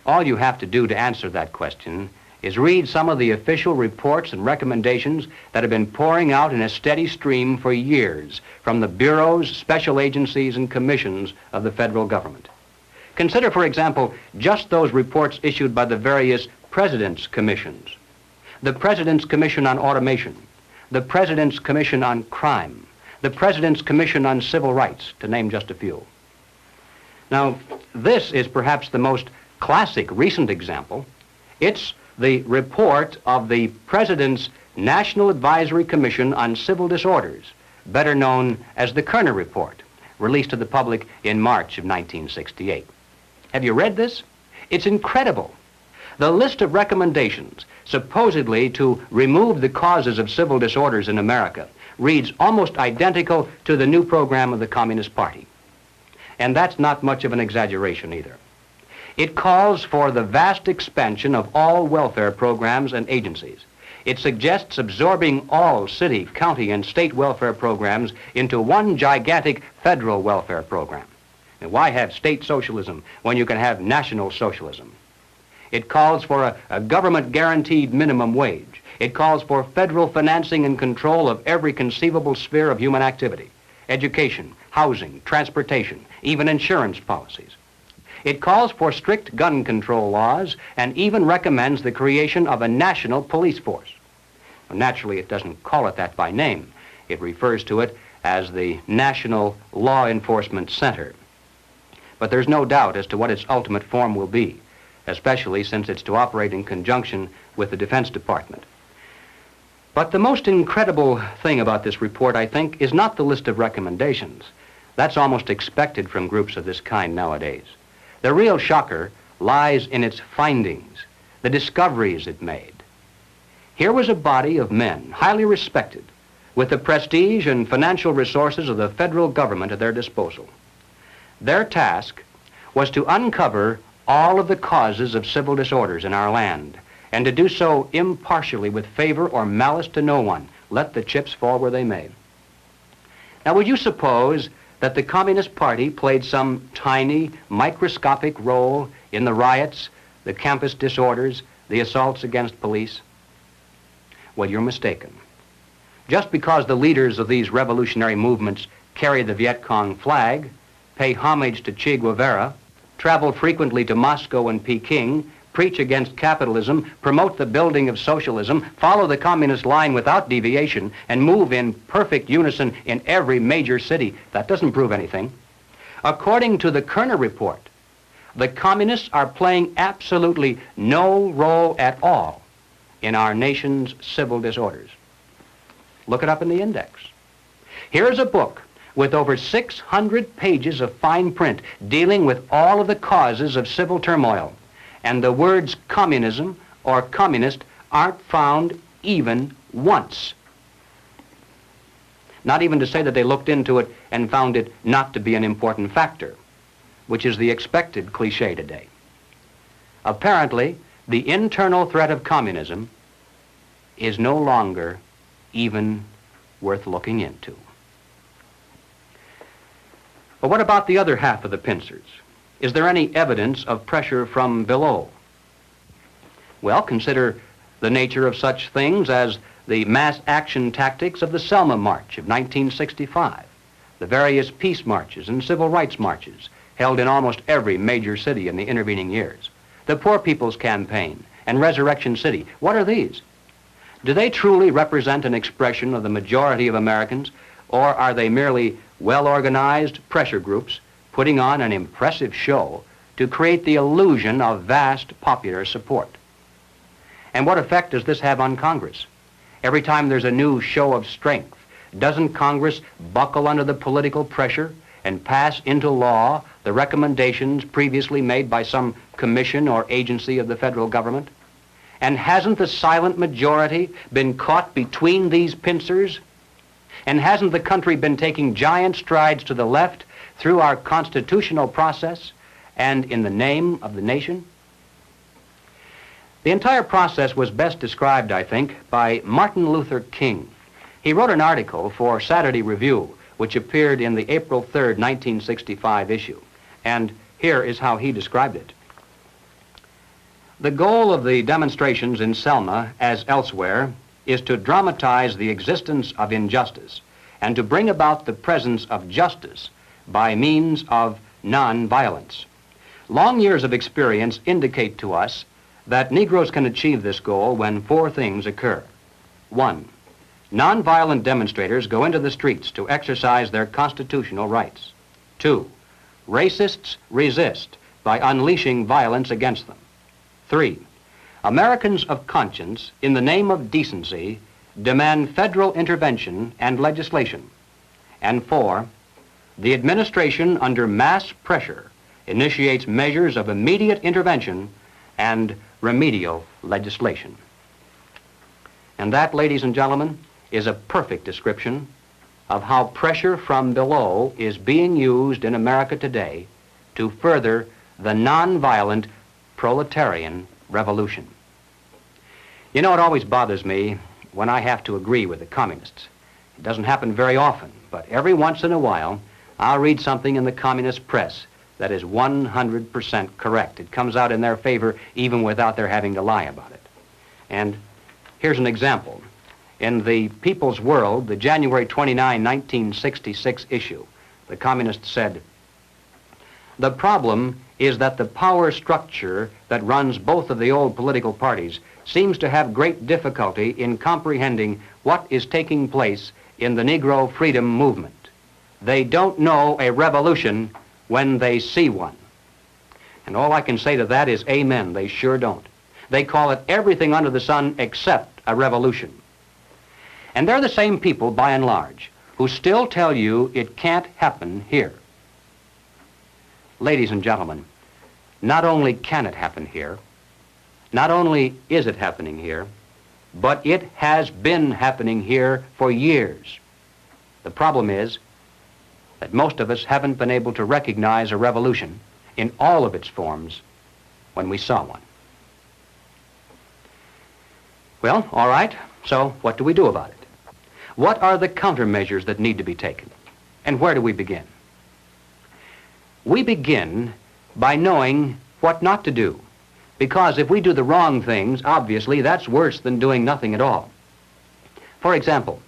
all you have to do to answer that question is read some of the official reports and recommendations that have been pouring out in a steady stream for years from the bureaus, special agencies, and commissions of the federal government. Consider, for example, just those reports issued by the various President's Commissions: the President's Commission on Automation, the President's Commission on Crime, the President's Commission on Civil Rights, to name just a few. Now, this is perhaps the most classic recent example, it's the report of the President's National Advisory Commission on Civil Disorders, better known as the Kerner Report, released to the public in March of 1968. Have you read this? It's incredible. The list of recommendations supposedly to remove the causes of civil disorders in America reads almost identical to the new program of the Communist Party. And that's not much of an exaggeration either. It calls for the vast expansion of all welfare programs and agencies. It suggests absorbing all city, county, and state welfare programs into one gigantic federal welfare program. And why have state socialism when you can have national socialism? It calls for a government-guaranteed minimum wage. It calls for federal financing and control of every conceivable sphere of human activity: education, housing, transportation, even insurance policies. It calls for strict gun control laws and even recommends the creation of a national police force. Well, naturally, it doesn't call it that by name. It refers to it as the National Law Enforcement Center. But there's no doubt as to what its ultimate form will be, especially since it's to operate in conjunction with the Defense Department. But the most incredible thing about this report, I think, is not the list of recommendations. That's almost expected from groups of this kind nowadays. The real shocker lies in its findings, the discoveries it made. Here was a body of men, highly respected, with the prestige and financial resources of the federal government at their disposal. Their task was to uncover all of the causes of civil disorders in our land, and to do so impartially with favor or malice to no one, let the chips fall where they may. Now, would you suppose that the Communist Party played some tiny, microscopic role in the riots, the campus disorders, the assaults against police? Well, you're mistaken. Just because the leaders of these revolutionary movements carry the Viet Cong flag, pay homage to Che Guevara, travel frequently to Moscow and Peking, preach against capitalism, promote the building of socialism, follow the communist line without deviation, and move in perfect unison in every major city, that doesn't prove anything. According to the Kerner Report, the communists are playing absolutely no role at all in our nation's civil disorders. Look it up in the index. Here's a book with over 600 pages of fine print dealing with all of the causes of civil turmoil. And the words communism or communist aren't found even once. Not even to say that they looked into it and found it not to be an important factor, which is the expected cliche today. Apparently, the internal threat of communism is no longer even worth looking into. But what about the other half of the pincers? Is there any evidence of pressure from below? Well, consider the nature of such things as the mass action tactics of the Selma March of 1965, the various peace marches and civil rights marches held in almost every major city in the intervening years, the Poor People's Campaign and Resurrection City. What are these? Do they truly represent an expression of the majority of Americans, or are they merely well-organized pressure groups putting on an impressive show to create the illusion of vast popular support? And what effect does this have on Congress? Every time there's a new show of strength, doesn't Congress buckle under the political pressure and pass into law the recommendations previously made by some commission or agency of the federal government? And hasn't the silent majority been caught between these pincers? And hasn't the country been taking giant strides to the left through our constitutional process and in the name of the nation? The entire process was best described, I think, by Martin Luther King. He wrote an article for Saturday Review, which appeared in the April 3rd, 1965 issue. And here is how he described it. The goal of the demonstrations in Selma, as elsewhere, is to dramatize the existence of injustice and to bring about the presence of justice by means of non-violence. Long years of experience indicate to us that Negroes can achieve this goal when four things occur. 1, nonviolent demonstrators go into the streets to exercise their constitutional rights. 2, racists resist by unleashing violence against them. 3. Americans of conscience, in the name of decency, demand federal intervention and legislation. And 4. The administration, under mass pressure, initiates measures of immediate intervention and remedial legislation. And that, ladies and gentlemen, is a perfect description of how pressure from below is being used in America today to further the nonviolent proletarian revolution. You know, it always bothers me when I have to agree with the communists. It doesn't happen very often, but every once in a while, I'll read something in the communist press that is 100% correct. It comes out in their favor even without their having to lie about it. And here's an example. In the People's World, the January 29, 1966 issue, the communists said, "The problem is that the power structure that runs both of the old political parties seems to have great difficulty in comprehending what is taking place in the Negro freedom movement. They don't know a revolution when they see one." And all I can say to that is amen. They sure don't. They call it everything under the sun except a revolution. And they're the same people, by and large, who still tell you it can't happen here. Ladies and gentlemen, not only can it happen here, not only is it happening here, but it has been happening here for years. The problem is that most of us haven't been able to recognize a revolution in all of its forms when we saw one. Well, all right, so what do we do about it? What are the countermeasures that need to be taken? And where do we begin? We begin by knowing what not to do, because if we do the wrong things, obviously that's worse than doing nothing at all. For example,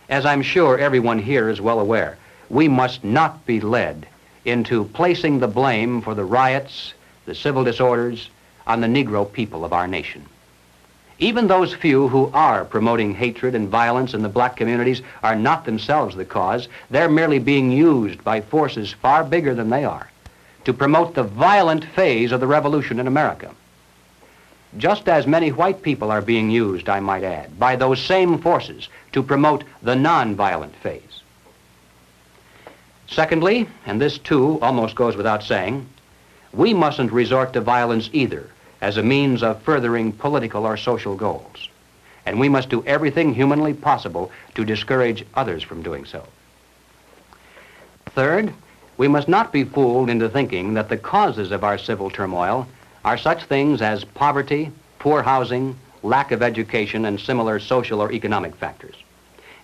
as I'm sure everyone here is well aware, we must not be led into placing the blame for the riots, the civil disorders, on the Negro people of our nation. Even those few who are promoting hatred and violence in the black communities are not themselves the cause. They're merely being used by forces far bigger than they are to promote the violent phase of the revolution in America. Just as many white people are being used, I might add, by those same forces to promote the nonviolent phase. Secondly, and this too almost goes without saying, we mustn't resort to violence either as a means of furthering political or social goals. And we must do everything humanly possible to discourage others from doing so. Third, we must not be fooled into thinking that the causes of our civil turmoil are such things as poverty, poor housing, lack of education, and similar social or economic factors.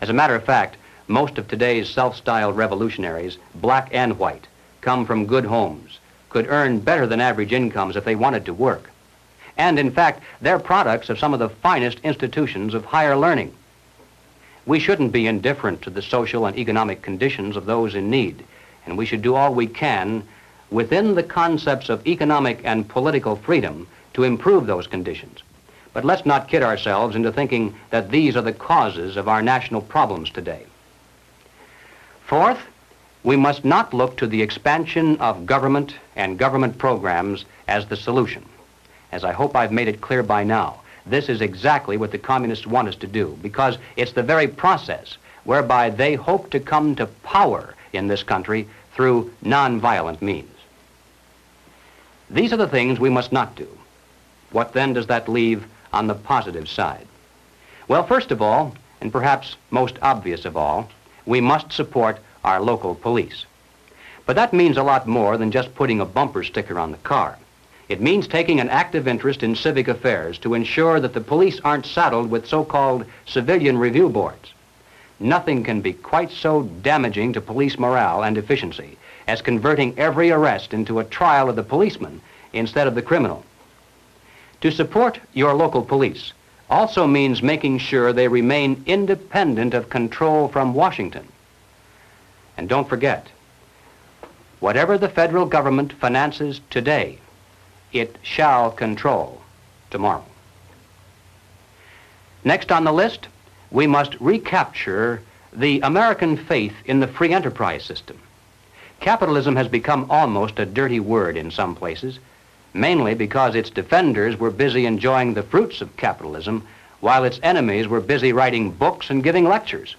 As a matter of fact, most of today's self-styled revolutionaries, black and white, come from good homes, could earn better than average incomes if they wanted to work. And in fact, they're products of some of the finest institutions of higher learning. We shouldn't be indifferent to the social and economic conditions of those in need, and we should do all we can within the concepts of economic and political freedom to improve those conditions. But let's not kid ourselves into thinking that these are the causes of our national problems today. Fourth, we must not look to the expansion of government and government programs as the solution. As I hope I've made it clear by now, this is exactly what the communists want us to do, because it's the very process whereby they hope to come to power in this country through nonviolent means. These are the things we must not do. What then does that leave on the positive side? Well, first of all, and perhaps most obvious of all, we must support our local police. But that means a lot more than just putting a bumper sticker on the car. It means taking an active interest in civic affairs to ensure that the police aren't saddled with so-called civilian review boards. Nothing can be quite so damaging to police morale and efficiency as converting every arrest into a trial of the policeman instead of the criminal. To support your local police also means making sure they remain independent of control from Washington. And don't forget, whatever the federal government finances today, it shall control tomorrow. Next on the list, we must recapture the American faith in the free enterprise system. Capitalism has become almost a dirty word in some places, mainly because its defenders were busy enjoying the fruits of capitalism while its enemies were busy writing books and giving lectures.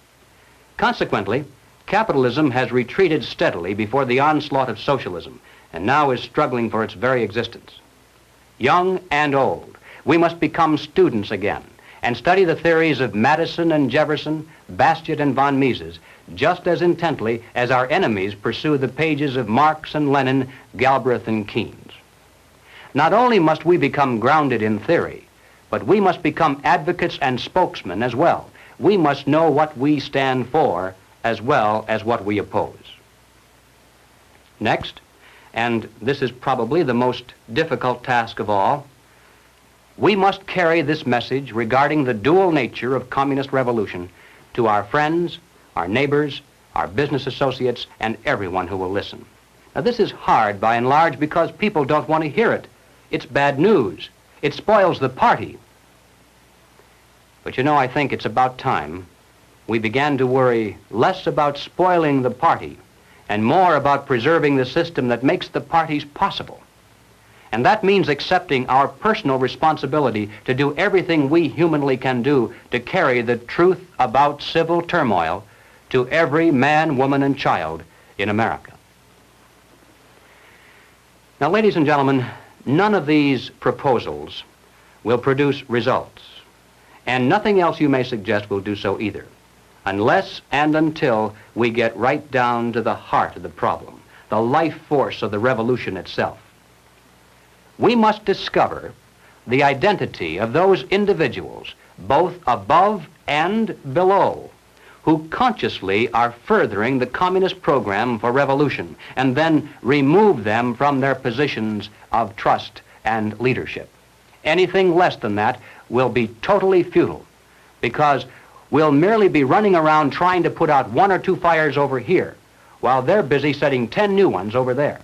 Consequently, capitalism has retreated steadily before the onslaught of socialism and now is struggling for its very existence. Young and old, we must become students again and study the theories of Madison and Jefferson, Bastiat and von Mises, just as intently as our enemies pursue the pages of Marx and Lenin, Galbraith and Keynes. Not only must we become grounded in theory, but we must become advocates and spokesmen as well. We must know what we stand for as well as what we oppose. Next, and this is probably the most difficult task of all, we must carry this message regarding the dual nature of communist revolution to our friends, our neighbors, our business associates, and everyone who will listen. Now, this is hard by and large because people don't want to hear it. It's bad news. It spoils the party. But you know, I think it's about time we began to worry less about spoiling the party and more about preserving the system that makes the parties possible. And that means accepting our personal responsibility to do everything we humanly can do to carry the truth about civil turmoil to every man, woman, and child in America. Now, ladies and gentlemen, none of these proposals will produce results, and nothing else you may suggest will do so either, unless and until we get right down to the heart of the problem, the life force of the revolution itself. We must discover the identity of those individuals, both above and below, who consciously are furthering the communist program for revolution, and then remove them from their positions of trust and leadership. Anything less than that will be totally futile, because we'll merely be running around trying to put out 1 or 2 fires over here, while they're busy setting 10 new ones over there.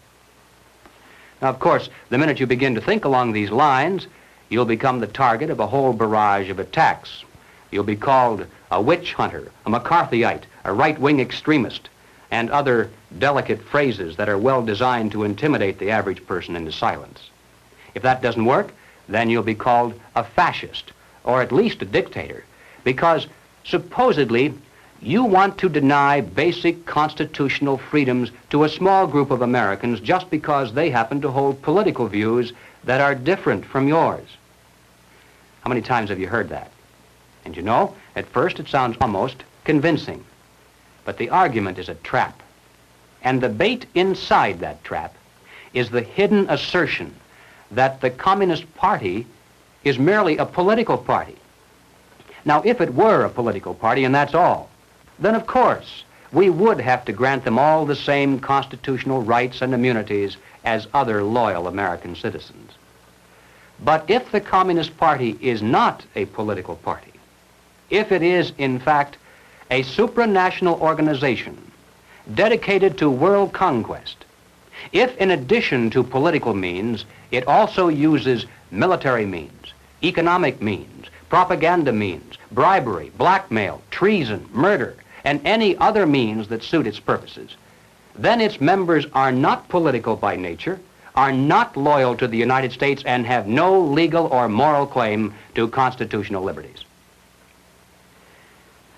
Now, of course, the minute you begin to think along these lines, you'll become the target of a whole barrage of attacks. You'll be called a witch hunter, a McCarthyite, a right-wing extremist, and other delicate phrases that are well designed to intimidate the average person into silence. If that doesn't work, then you'll be called a fascist, or at least a dictator, because supposedly you want to deny basic constitutional freedoms to a small group of Americans just because they happen to hold political views that are different from yours. How many times have you heard that? And you know, at first it sounds almost convincing, but the argument is a trap. And the bait inside that trap is the hidden assertion that the Communist Party is merely a political party. Now, if it were a political party and that's all, then of course we would have to grant them all the same constitutional rights and immunities as other loyal American citizens. But if the Communist Party is not a political party, if it is in fact a supranational organization dedicated to world conquest, if in addition to political means it also uses military means, economic means, propaganda means, bribery, blackmail, treason, murder, and any other means that suit its purposes, then its members are not political by nature, are not loyal to the United States, and have no legal or moral claim to constitutional liberties.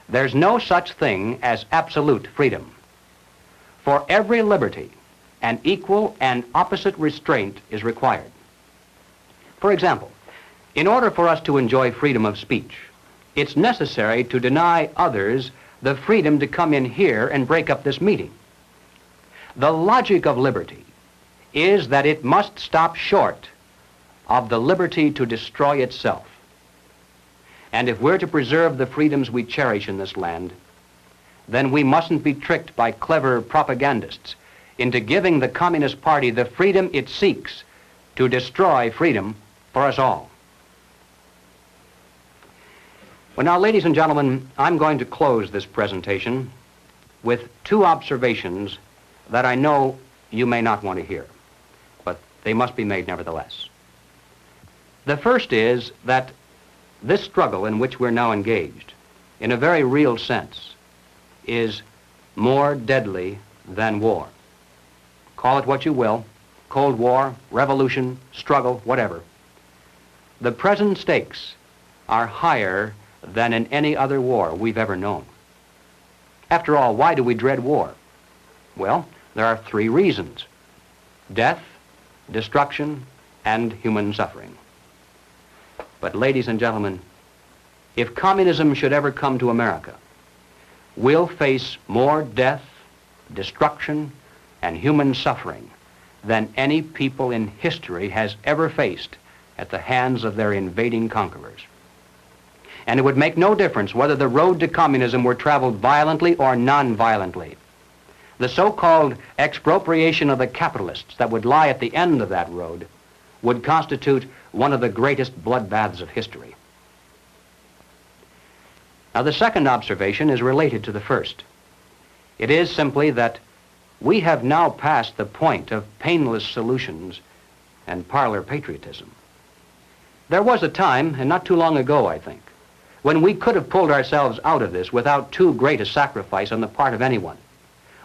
There's no such thing as absolute freedom. For every liberty, an equal and opposite restraint is required. For example, in order for us to enjoy freedom of speech, it's necessary to deny others the freedom to come in here and break up this meeting. The logic of liberty is that it must stop short of the liberty to destroy itself. And if we're to preserve the freedoms we cherish in this land, then we mustn't be tricked by clever propagandists into giving the Communist Party the freedom it seeks to destroy freedom for us all. Well, now, ladies and gentlemen, I'm going to close this presentation with 2 observations that I know you may not want to hear, but they must be made nevertheless. The first is that this struggle in which we're now engaged, in a very real sense, is more deadly than war. call it what you will, Cold War, revolution, struggle, whatever. The present stakes are higher than in any other war we've ever known. After all, why do we dread war? Well, there are three reasons: death, destruction, and human suffering. But ladies and gentlemen, if communism should ever come to America, we'll face more death, destruction, and human suffering than any people in history has ever faced at the hands of their invading conquerors. And it would make no difference whether the road to communism were traveled violently or non-violently. The so-called expropriation of the capitalists that would lie at the end of that road would constitute one of the greatest bloodbaths of history. Now, the second observation is related to the first. It is simply that we have now passed the point of painless solutions and parlor patriotism. There was a time, and not too long ago, I think, when we could have pulled ourselves out of this without too great a sacrifice on the part of anyone.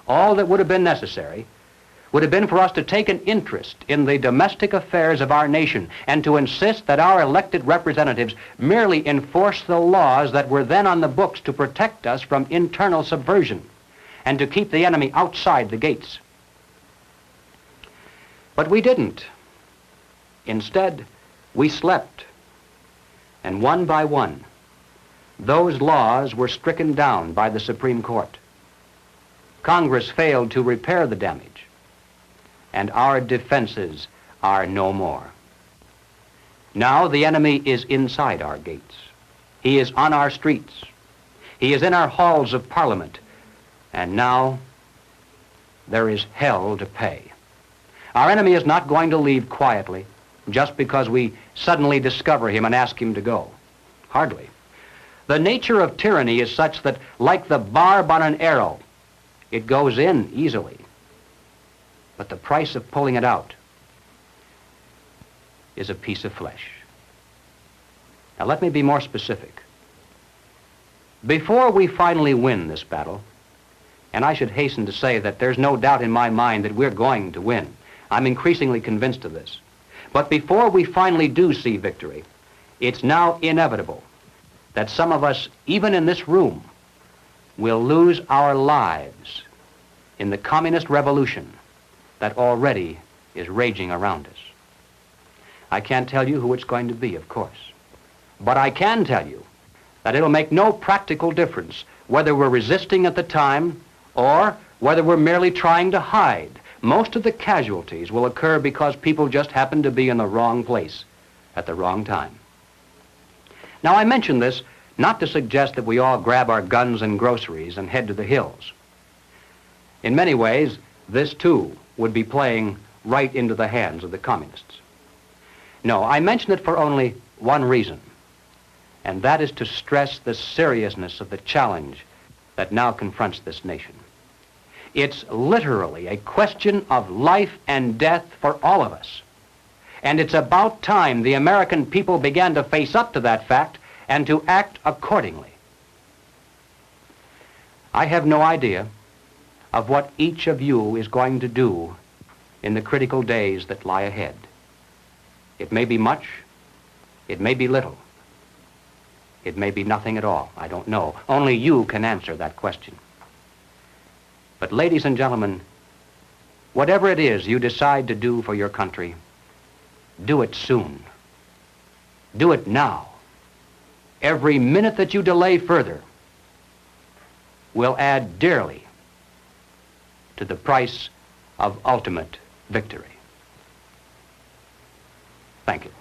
All that would have been necessary would have been for us to take an interest in the domestic affairs of our nation and to insist that our elected representatives merely enforce the laws that were then on the books to protect us from internal subversion and to keep the enemy outside the gates. But we didn't. Instead, we slept. And one by one, those laws were stricken down by the Supreme Court. Congress failed to repair the damage, and our defenses are no more. Now the enemy is inside our gates. He is on our streets. He is in our halls of Parliament. And now there is hell to pay. Our enemy is not going to leave quietly just because we suddenly discover him and ask him to go. Hardly. The nature of tyranny is such that, like the barb on an arrow, it goes in easily. But the price of pulling it out is a piece of flesh. Now let me be more specific. Before we finally win this battle, and I should hasten to say that there's no doubt in my mind that we're going to win. I'm increasingly convinced of this. But before we finally do see victory, it's now inevitable that some of us, even in this room, will lose our lives in the communist revolution that already is raging around us. I can't tell you who it's going to be, of course. But I can tell you that it'll make no practical difference whether we're resisting at the time or whether we're merely trying to hide. Most of the casualties will occur because people just happen to be in the wrong place at the wrong time. Now, I mention this not to suggest that we all grab our guns and groceries and head to the hills. In many ways, this too would be playing right into the hands of the communists. No, I mention it for only one reason, and that is to stress the seriousness of the challenge that now confronts this nation. It's literally a question of life and death for all of us. And it's about time the American people began to face up to that fact and to act accordingly. I have no idea of what each of you is going to do in the critical days that lie ahead. It may be much, it may be little, it may be nothing at all. I don't know. Only you can answer that question. But ladies and gentlemen, whatever it is you decide to do for your country, do it soon. Do it now. Every minute that you delay further will add dearly to the price of ultimate victory. Thank you.